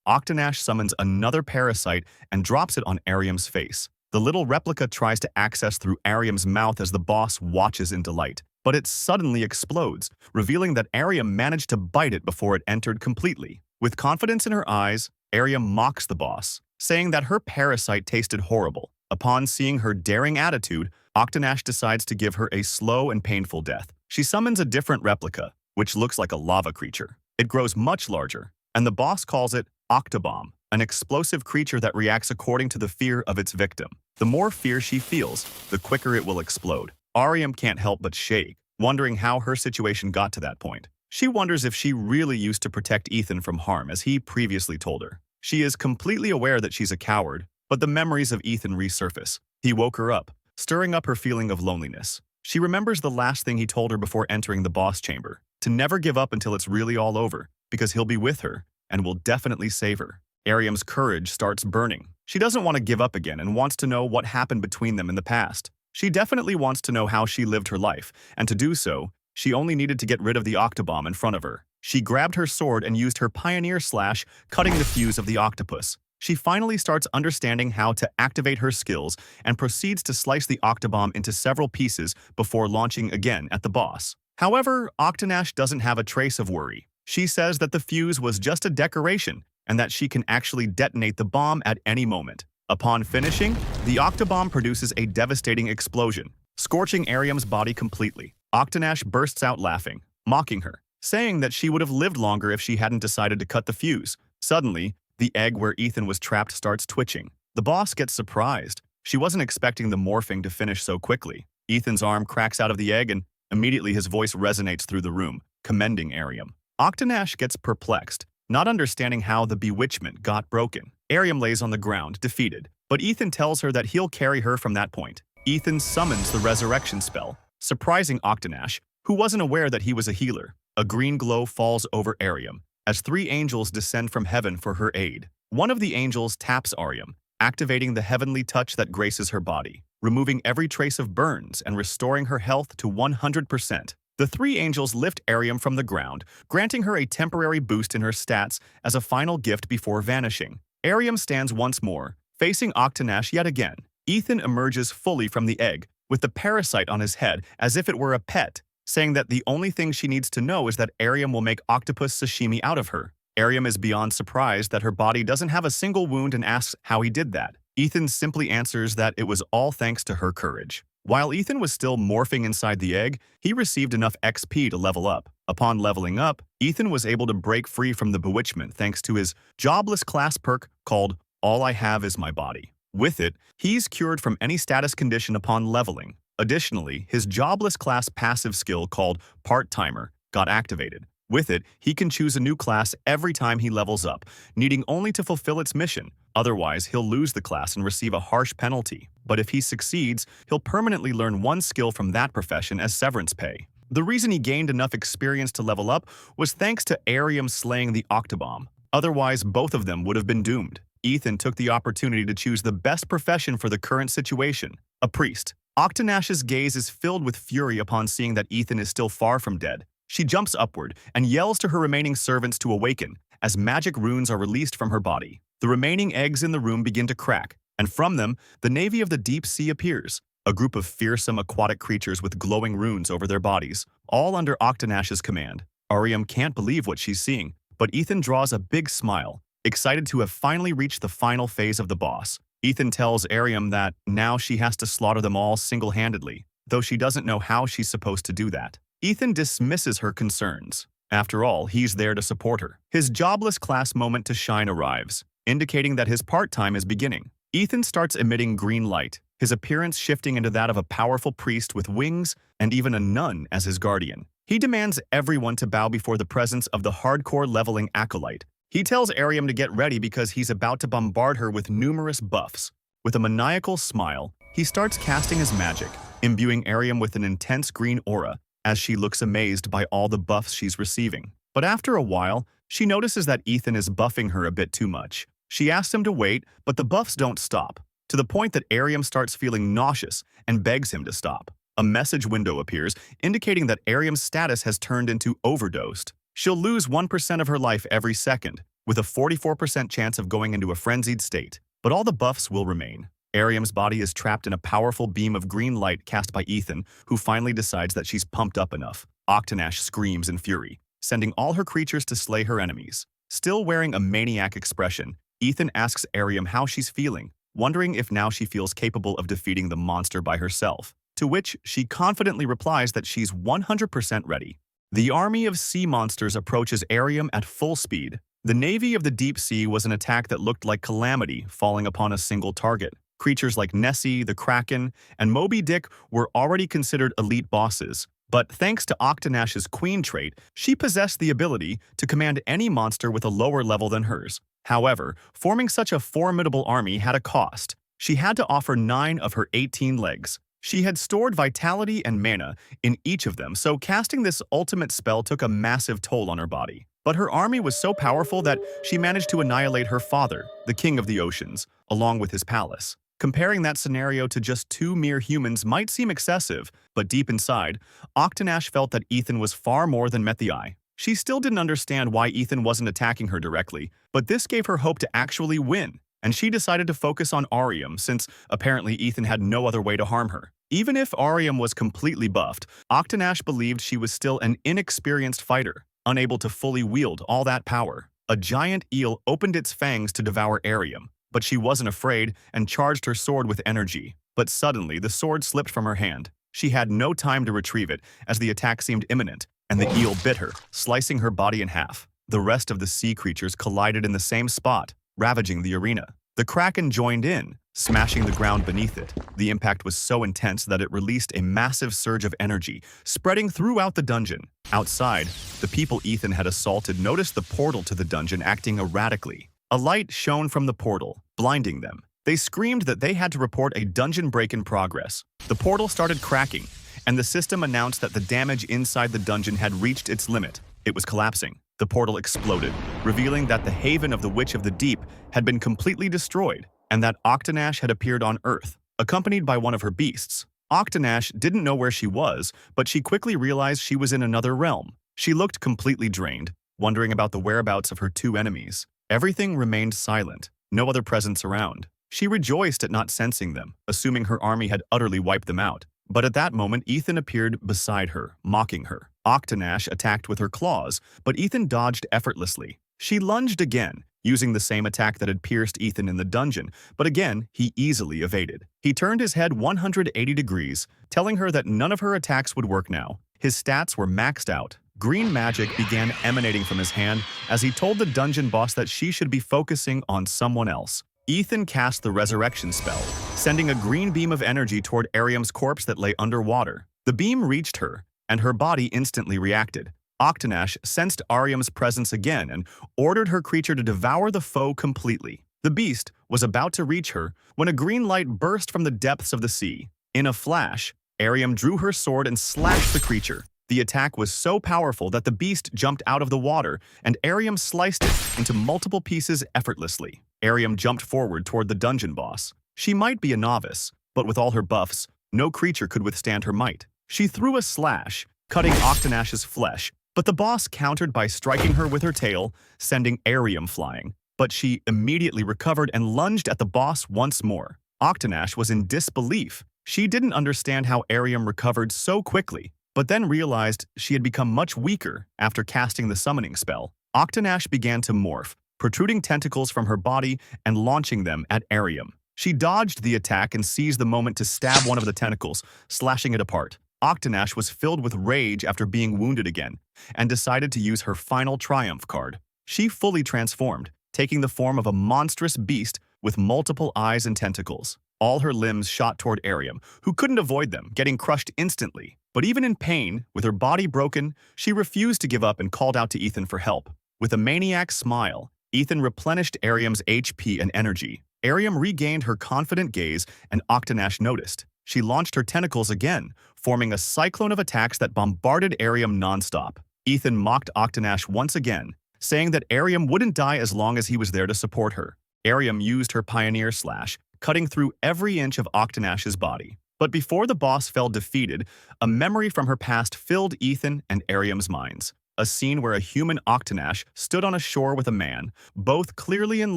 Octonash summons another parasite and drops it on Ariam's face. The little replica tries to access through Ariam's mouth as the boss watches in delight, but it suddenly explodes, revealing that Ariam managed to bite it before it entered completely. With confidence in her eyes, Ariam mocks the boss, saying that her parasite tasted horrible. Upon seeing her daring attitude, Octonash decides to give her a slow and painful death. She summons a different replica, which looks like a lava creature. It grows much larger, and the boss calls it Octobomb, an explosive creature that reacts according to the fear of its victim. The more fear she feels, the quicker it will explode. Ariam can't help but shake, wondering how her situation got to that point. She wonders if she really used to protect Ethan from harm as he previously told her. She is completely aware that she's a coward, but the memories of Ethan resurface. He woke her up, stirring up her feeling of loneliness. She remembers the last thing he told her before entering the boss chamber, to never give up until it's really all over, because he'll be with her and will definitely save her. Ariam's courage starts burning. She doesn't want to give up again and wants to know what happened between them in the past. She definitely wants to know how she lived her life, and to do so, she only needed to get rid of the octobomb in front of her. She grabbed her sword and used her pioneer slash, cutting the fuse of the octopus. She finally starts understanding how to activate her skills and proceeds to slice the octobomb into several pieces before launching again at the boss. However, Octonash doesn't have a trace of worry. She says that the fuse was just a decoration and that she can actually detonate the bomb at any moment. Upon finishing, the octobomb produces a devastating explosion, scorching Ariam's body completely. Octonash bursts out laughing, mocking her, saying that she would have lived longer if she hadn't decided to cut the fuse. Suddenly, the egg where Ethan was trapped starts twitching. The boss gets surprised. She wasn't expecting the morphing to finish so quickly. Ethan's arm cracks out of the egg and immediately his voice resonates through the room, commending Ariam. Octonash gets perplexed, not understanding how the bewitchment got broken. Ariam lays on the ground, defeated, but Ethan tells her that he'll carry her from that point. Ethan summons the resurrection spell, surprising Octonash, who wasn't aware that he was a healer. A green glow falls over Ariam, as 3 angels descend from heaven for her aid. One of the angels taps Ariam, activating the heavenly touch that graces her body, removing every trace of burns and restoring her health to 100%. The 3 angels lift Ariam from the ground, granting her a temporary boost in her stats as a final gift before vanishing. Ariam stands once more, facing Octonash yet again. Ethan emerges fully from the egg, with the parasite on his head as if it were a pet, saying that the only thing she needs to know is that Ariam will make octopus sashimi out of her. Ariam is beyond surprised that her body doesn't have a single wound and asks how he did that. Ethan simply answers that it was all thanks to her courage. While Ethan was still morphing inside the egg, he received enough XP to level up. Upon leveling up, Ethan was able to break free from the bewitchment thanks to his jobless class perk called All I Have Is My Body. With it, he's cured from any status condition upon leveling. Additionally, his jobless class passive skill called Part-Timer got activated. With it, he can choose a new class every time he levels up, needing only to fulfill its mission. Otherwise, he'll lose the class and receive a harsh penalty. But if he succeeds, he'll permanently learn one skill from that profession as severance pay. The reason he gained enough experience to level up was thanks to Arium slaying the Octobomb. Otherwise, both of them would have been doomed. Ethan took the opportunity to choose the best profession for the current situation, a priest. Octonash's gaze is filled with fury upon seeing that Ethan is still far from dead. She jumps upward and yells to her remaining servants to awaken as magic runes are released from her body. The remaining eggs in the room begin to crack, and from them, the Navy of the Deep Sea appears, a group of fearsome aquatic creatures with glowing runes over their bodies, all under Octonash's command. Arium can't believe what she's seeing, but Ethan draws a big smile, excited to have finally reached the final phase of the boss. Ethan tells Arium that now she has to slaughter them all single-handedly, though she doesn't know how she's supposed to do that. Ethan dismisses her concerns. After all, he's there to support her. His jobless class moment to shine arrives, indicating that his part-time is beginning. Ethan starts emitting green light, his appearance shifting into that of a powerful priest with wings and even a nun as his guardian. He demands everyone to bow before the presence of the hardcore leveling acolyte. He tells Arium to get ready because he's about to bombard her with numerous buffs. With a maniacal smile, he starts casting his magic, imbuing Arium with an intense green aura, as she looks amazed by all the buffs she's receiving. But after a while, she notices that Ethan is buffing her a bit too much. She asks him to wait, but the buffs don't stop, to the point that Arium starts feeling nauseous and begs him to stop. A message window appears, indicating that Arium's status has turned into overdosed. She'll lose 1% of her life every second, with a 44% chance of going into a frenzied state. But all the buffs will remain. Arium's body is trapped in a powerful beam of green light cast by Ethan, who finally decides that she's pumped up enough. Octonash screams in fury, sending all her creatures to slay her enemies. Still wearing a maniac expression, Ethan asks Arium how she's feeling, wondering if now she feels capable of defeating the monster by herself, to which she confidently replies that she's 100% ready. The army of sea monsters approaches Arium at full speed. The Navy of the Deep Sea was an attack that looked like calamity falling upon a single target. Creatures like Nessie, the Kraken, and Moby Dick were already considered elite bosses, but thanks to Octonash's Queen trait, she possessed the ability to command any monster with a lower level than hers. However, forming such a formidable army had a cost. She had to offer 9 of her 18 legs. She had stored vitality and mana in each of them, so casting this ultimate spell took a massive toll on her body. But her army was so powerful that she managed to annihilate her father, the king of the oceans, along with his palace. Comparing that scenario to just 2 mere humans might seem excessive, but deep inside, Octonash felt that Ethan was far more than met the eye. She still didn't understand why Ethan wasn't attacking her directly, but this gave her hope to actually win, and she decided to focus on Arium since apparently Ethan had no other way to harm her. Even if Arium was completely buffed, Octonash believed she was still an inexperienced fighter, unable to fully wield all that power. A giant eel opened its fangs to devour Arium, but she wasn't afraid and charged her sword with energy. But suddenly, the sword slipped from her hand. She had no time to retrieve it, as the attack seemed imminent, and the eel bit her, slicing her body in half. The rest of the sea creatures collided in the same spot, ravaging the arena. The Kraken joined in, smashing the ground beneath it. The impact was so intense that it released a massive surge of energy, spreading throughout the dungeon. Outside, the people Ethan had assaulted noticed the portal to the dungeon acting erratically. A light shone from the portal, blinding them. They screamed that they had to report a dungeon break in progress. The portal started cracking, and the system announced that the damage inside the dungeon had reached its limit. It was collapsing. The portal exploded, revealing that the haven of the Witch of the Deep had been completely destroyed, and that Octonash had appeared on Earth, accompanied by one of her beasts. Octonash didn't know where she was, but she quickly realized she was in another realm. She looked completely drained, wondering about the whereabouts of her 2 enemies. Everything remained silent, no other presence around. She rejoiced at not sensing them, assuming her army had utterly wiped them out. But at that moment, Ethan appeared beside her, mocking her. Octonash attacked with her claws, but Ethan dodged effortlessly. She lunged again, using the same attack that had pierced Ethan in the dungeon, but again, he easily evaded. He turned his head 180 degrees, telling her that none of her attacks would work now. His stats were maxed out. Green magic began emanating from his hand as he told the dungeon boss that she should be focusing on someone else. Ethan cast the resurrection spell, sending a green beam of energy toward Ariam's corpse that lay underwater. The beam reached her, and her body instantly reacted. Octanash sensed Ariam's presence again and ordered her creature to devour the foe completely. The beast was about to reach her when a green light burst from the depths of the sea. In a flash, Ariam drew her sword and slashed the creature. The attack was so powerful that the beast jumped out of the water, and Ariam sliced it into multiple pieces effortlessly. Ariam jumped forward toward the dungeon boss. She might be a novice, but with all her buffs, no creature could withstand her might. She threw a slash, cutting Octanash's flesh, but the boss countered by striking her with her tail, sending Ariam flying. But she immediately recovered and lunged at the boss once more. Octanash was in disbelief. She didn't understand how Ariam recovered so quickly, but then realized she had become much weaker after casting the summoning spell. Octanash began to morph, protruding tentacles from her body and launching them at Ariam. She dodged the attack and seized the moment to stab one of the tentacles, slashing it apart. Octanash was filled with rage after being wounded again, and decided to use her final triumph card. She fully transformed, taking the form of a monstrous beast with multiple eyes and tentacles. All her limbs shot toward Ariam, who couldn't avoid them, getting crushed instantly. But even in pain, with her body broken, she refused to give up and called out to Ethan for help. With a maniac smile, Ethan replenished Ariam's HP and energy. Ariam regained her confident gaze, and Octanash noticed. She launched her tentacles again, forming a cyclone of attacks that bombarded Ariam nonstop. Ethan mocked Octanash once again, saying that Ariam wouldn't die as long as he was there to support her. Ariam used her Pioneer Slash, cutting through every inch of Octanash's body. But before the boss fell defeated, a memory from her past filled Ethan and Ariam's minds. A scene where a human Octanash stood on a shore with a man, both clearly in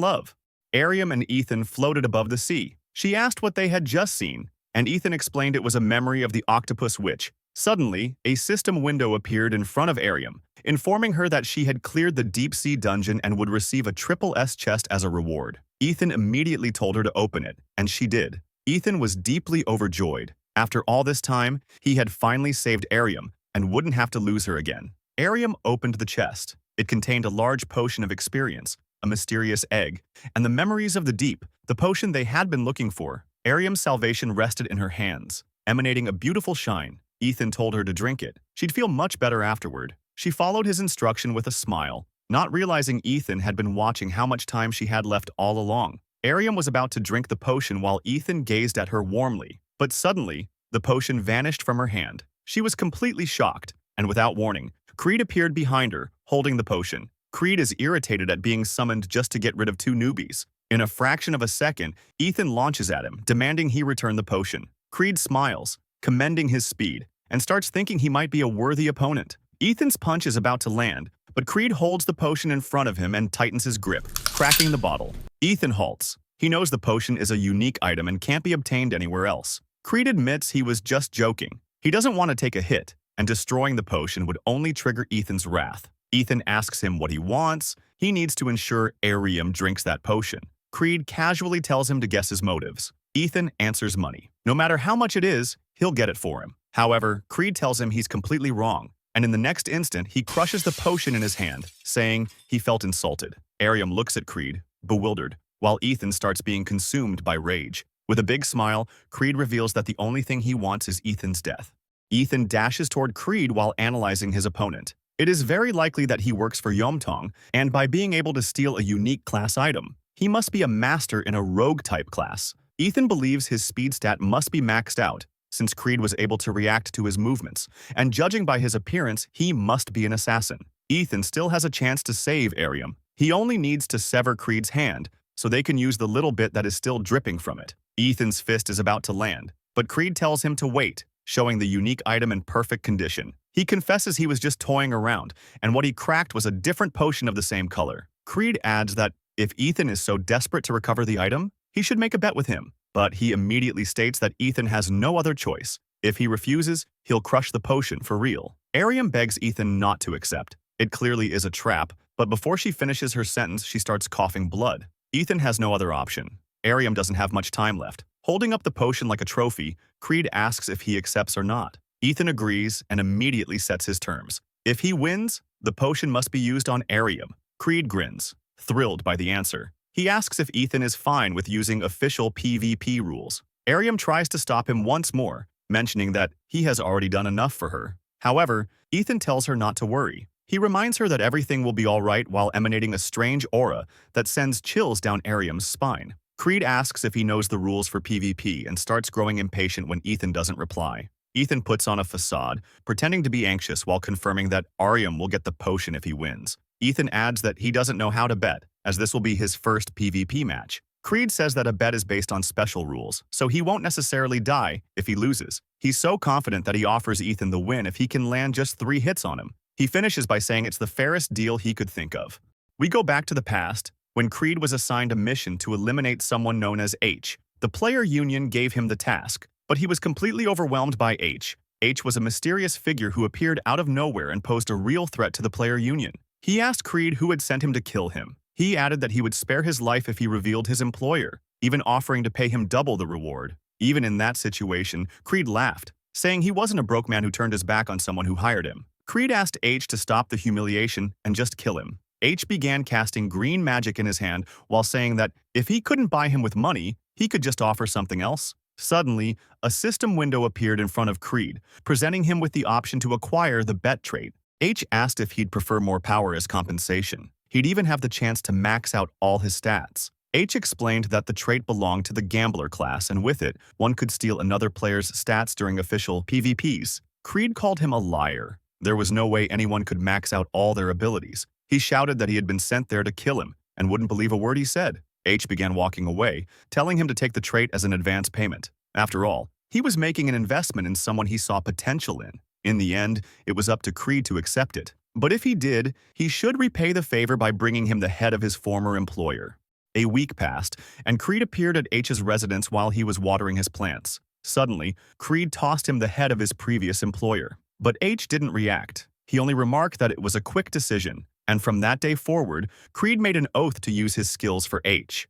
love. Ariam and Ethan floated above the sea. She asked what they had just seen, and Ethan explained it was a memory of the Octopus Witch. Suddenly, a system window appeared in front of Ariam, informing her that she had cleared the deep-sea dungeon and would receive a triple S chest as a reward. Ethan immediately told her to open it, and she did. Ethan was deeply overjoyed. After all this time, he had finally saved Ariam and wouldn't have to lose her again. Ariam opened the chest. It contained a large potion of experience, a mysterious egg, and the memories of the deep, the potion they had been looking for. Ariam's salvation rested in her hands, emanating a beautiful shine. Ethan told her to drink it. She'd feel much better afterward. She followed his instruction with a smile, not realizing Ethan had been watching how much time she had left all along. Ariam was about to drink the potion while Ethan gazed at her warmly, but suddenly, the potion vanished from her hand. She was completely shocked, and without warning, Creed appeared behind her, holding the potion. Creed is irritated at being summoned just to get rid of two newbies. In a fraction of a second, Ethan launches at him, demanding he return the potion. Creed smiles, commending his speed, and starts thinking he might be a worthy opponent. Ethan's punch is about to land, but Creed holds the potion in front of him and tightens his grip, cracking the bottle. Ethan halts. He knows the potion is a unique item and can't be obtained anywhere else. Creed admits he was just joking. He doesn't want to take a hit, and destroying the potion would only trigger Ethan's wrath. Ethan asks him what he wants. He needs to ensure Ariam drinks that potion. Creed casually tells him to guess his motives. Ethan answers money. No matter how much it is, he'll get it for him. However, Creed tells him he's completely wrong, and in the next instant, he crushes the potion in his hand, saying he felt insulted. Ariam looks at Creed, bewildered, while Ethan starts being consumed by rage. With a big smile, Creed reveals that the only thing he wants is Ethan's death. Ethan dashes toward Creed while analyzing his opponent. It is very likely that he works for Yomtong, and by being able to steal a unique class item, he must be a master in a rogue-type class. Ethan believes his speed stat must be maxed out, since Creed was able to react to his movements, and judging by his appearance, he must be an assassin. Ethan still has a chance to save Ariam. He only needs to sever Creed's hand, so they can use the little bit that is still dripping from it. Ethan's fist is about to land, but Creed tells him to wait, showing the unique item in perfect condition. He confesses he was just toying around, and what he cracked was a different potion of the same color. Creed adds that if Ethan is so desperate to recover the item, he should make a bet with him. But he immediately states that Ethan has no other choice. If he refuses, he'll crush the potion for real. Ariam begs Ethan not to accept. It clearly is a trap, but before she finishes her sentence, she starts coughing blood. Ethan has no other option. Ariam doesn't have much time left. Holding up the potion like a trophy, Creed asks if he accepts or not. Ethan agrees and immediately sets his terms. If he wins, the potion must be used on Ariam. Creed grins, thrilled by the answer. He asks if Ethan is fine with using official PvP rules. Ariam tries to stop him once more, mentioning that he has already done enough for her. However, Ethan tells her not to worry. He reminds her that everything will be alright while emanating a strange aura that sends chills down Ariam's spine. Creed asks if he knows the rules for PvP and starts growing impatient when Ethan doesn't reply. Ethan puts on a facade, pretending to be anxious while confirming that Ariam will get the potion if he wins. Ethan adds that he doesn't know how to bet, as this will be his first PvP match. Creed says that a bet is based on special rules, so he won't necessarily die if he loses. He's so confident that he offers Ethan the win if he can land just 3 hits on him. He finishes by saying it's the fairest deal he could think of. We go back to the past, when Creed was assigned a mission to eliminate someone known as H. The player union gave him the task, but he was completely overwhelmed by H. H was a mysterious figure who appeared out of nowhere and posed a real threat to the player union. He asked Creed who had sent him to kill him. He added that he would spare his life if he revealed his employer, even offering to pay him double the reward. Even in that situation, Creed laughed, saying he wasn't a broke man who turned his back on someone who hired him. Creed asked H to stop the humiliation and just kill him. H began casting green magic in his hand while saying that if he couldn't buy him with money, he could just offer something else. Suddenly, a system window appeared in front of Creed, presenting him with the option to acquire the bet trait. H asked if he'd prefer more power as compensation. He'd even have the chance to max out all his stats. H explained that the trait belonged to the gambler class, and with it, one could steal another player's stats during official PvPs. Creed called him a liar. There was no way anyone could max out all their abilities. He shouted that he had been sent there to kill him and wouldn't believe a word he said. H began walking away, telling him to take the trait as an advance payment. After all, he was making an investment in someone he saw potential in. In the end, it was up to Creed to accept it. But if he did, he should repay the favor by bringing him the head of his former employer. A week passed, and Creed appeared at H's residence while he was watering his plants. Suddenly, Creed tossed him the head of his previous employer. But H didn't react. He only remarked that it was a quick decision, and from that day forward, Creed made an oath to use his skills for H.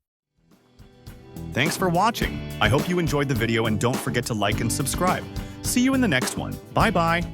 Thanks for watching. I hope you enjoyed the video and don't forget to like and subscribe. See you in the next one. Bye-bye.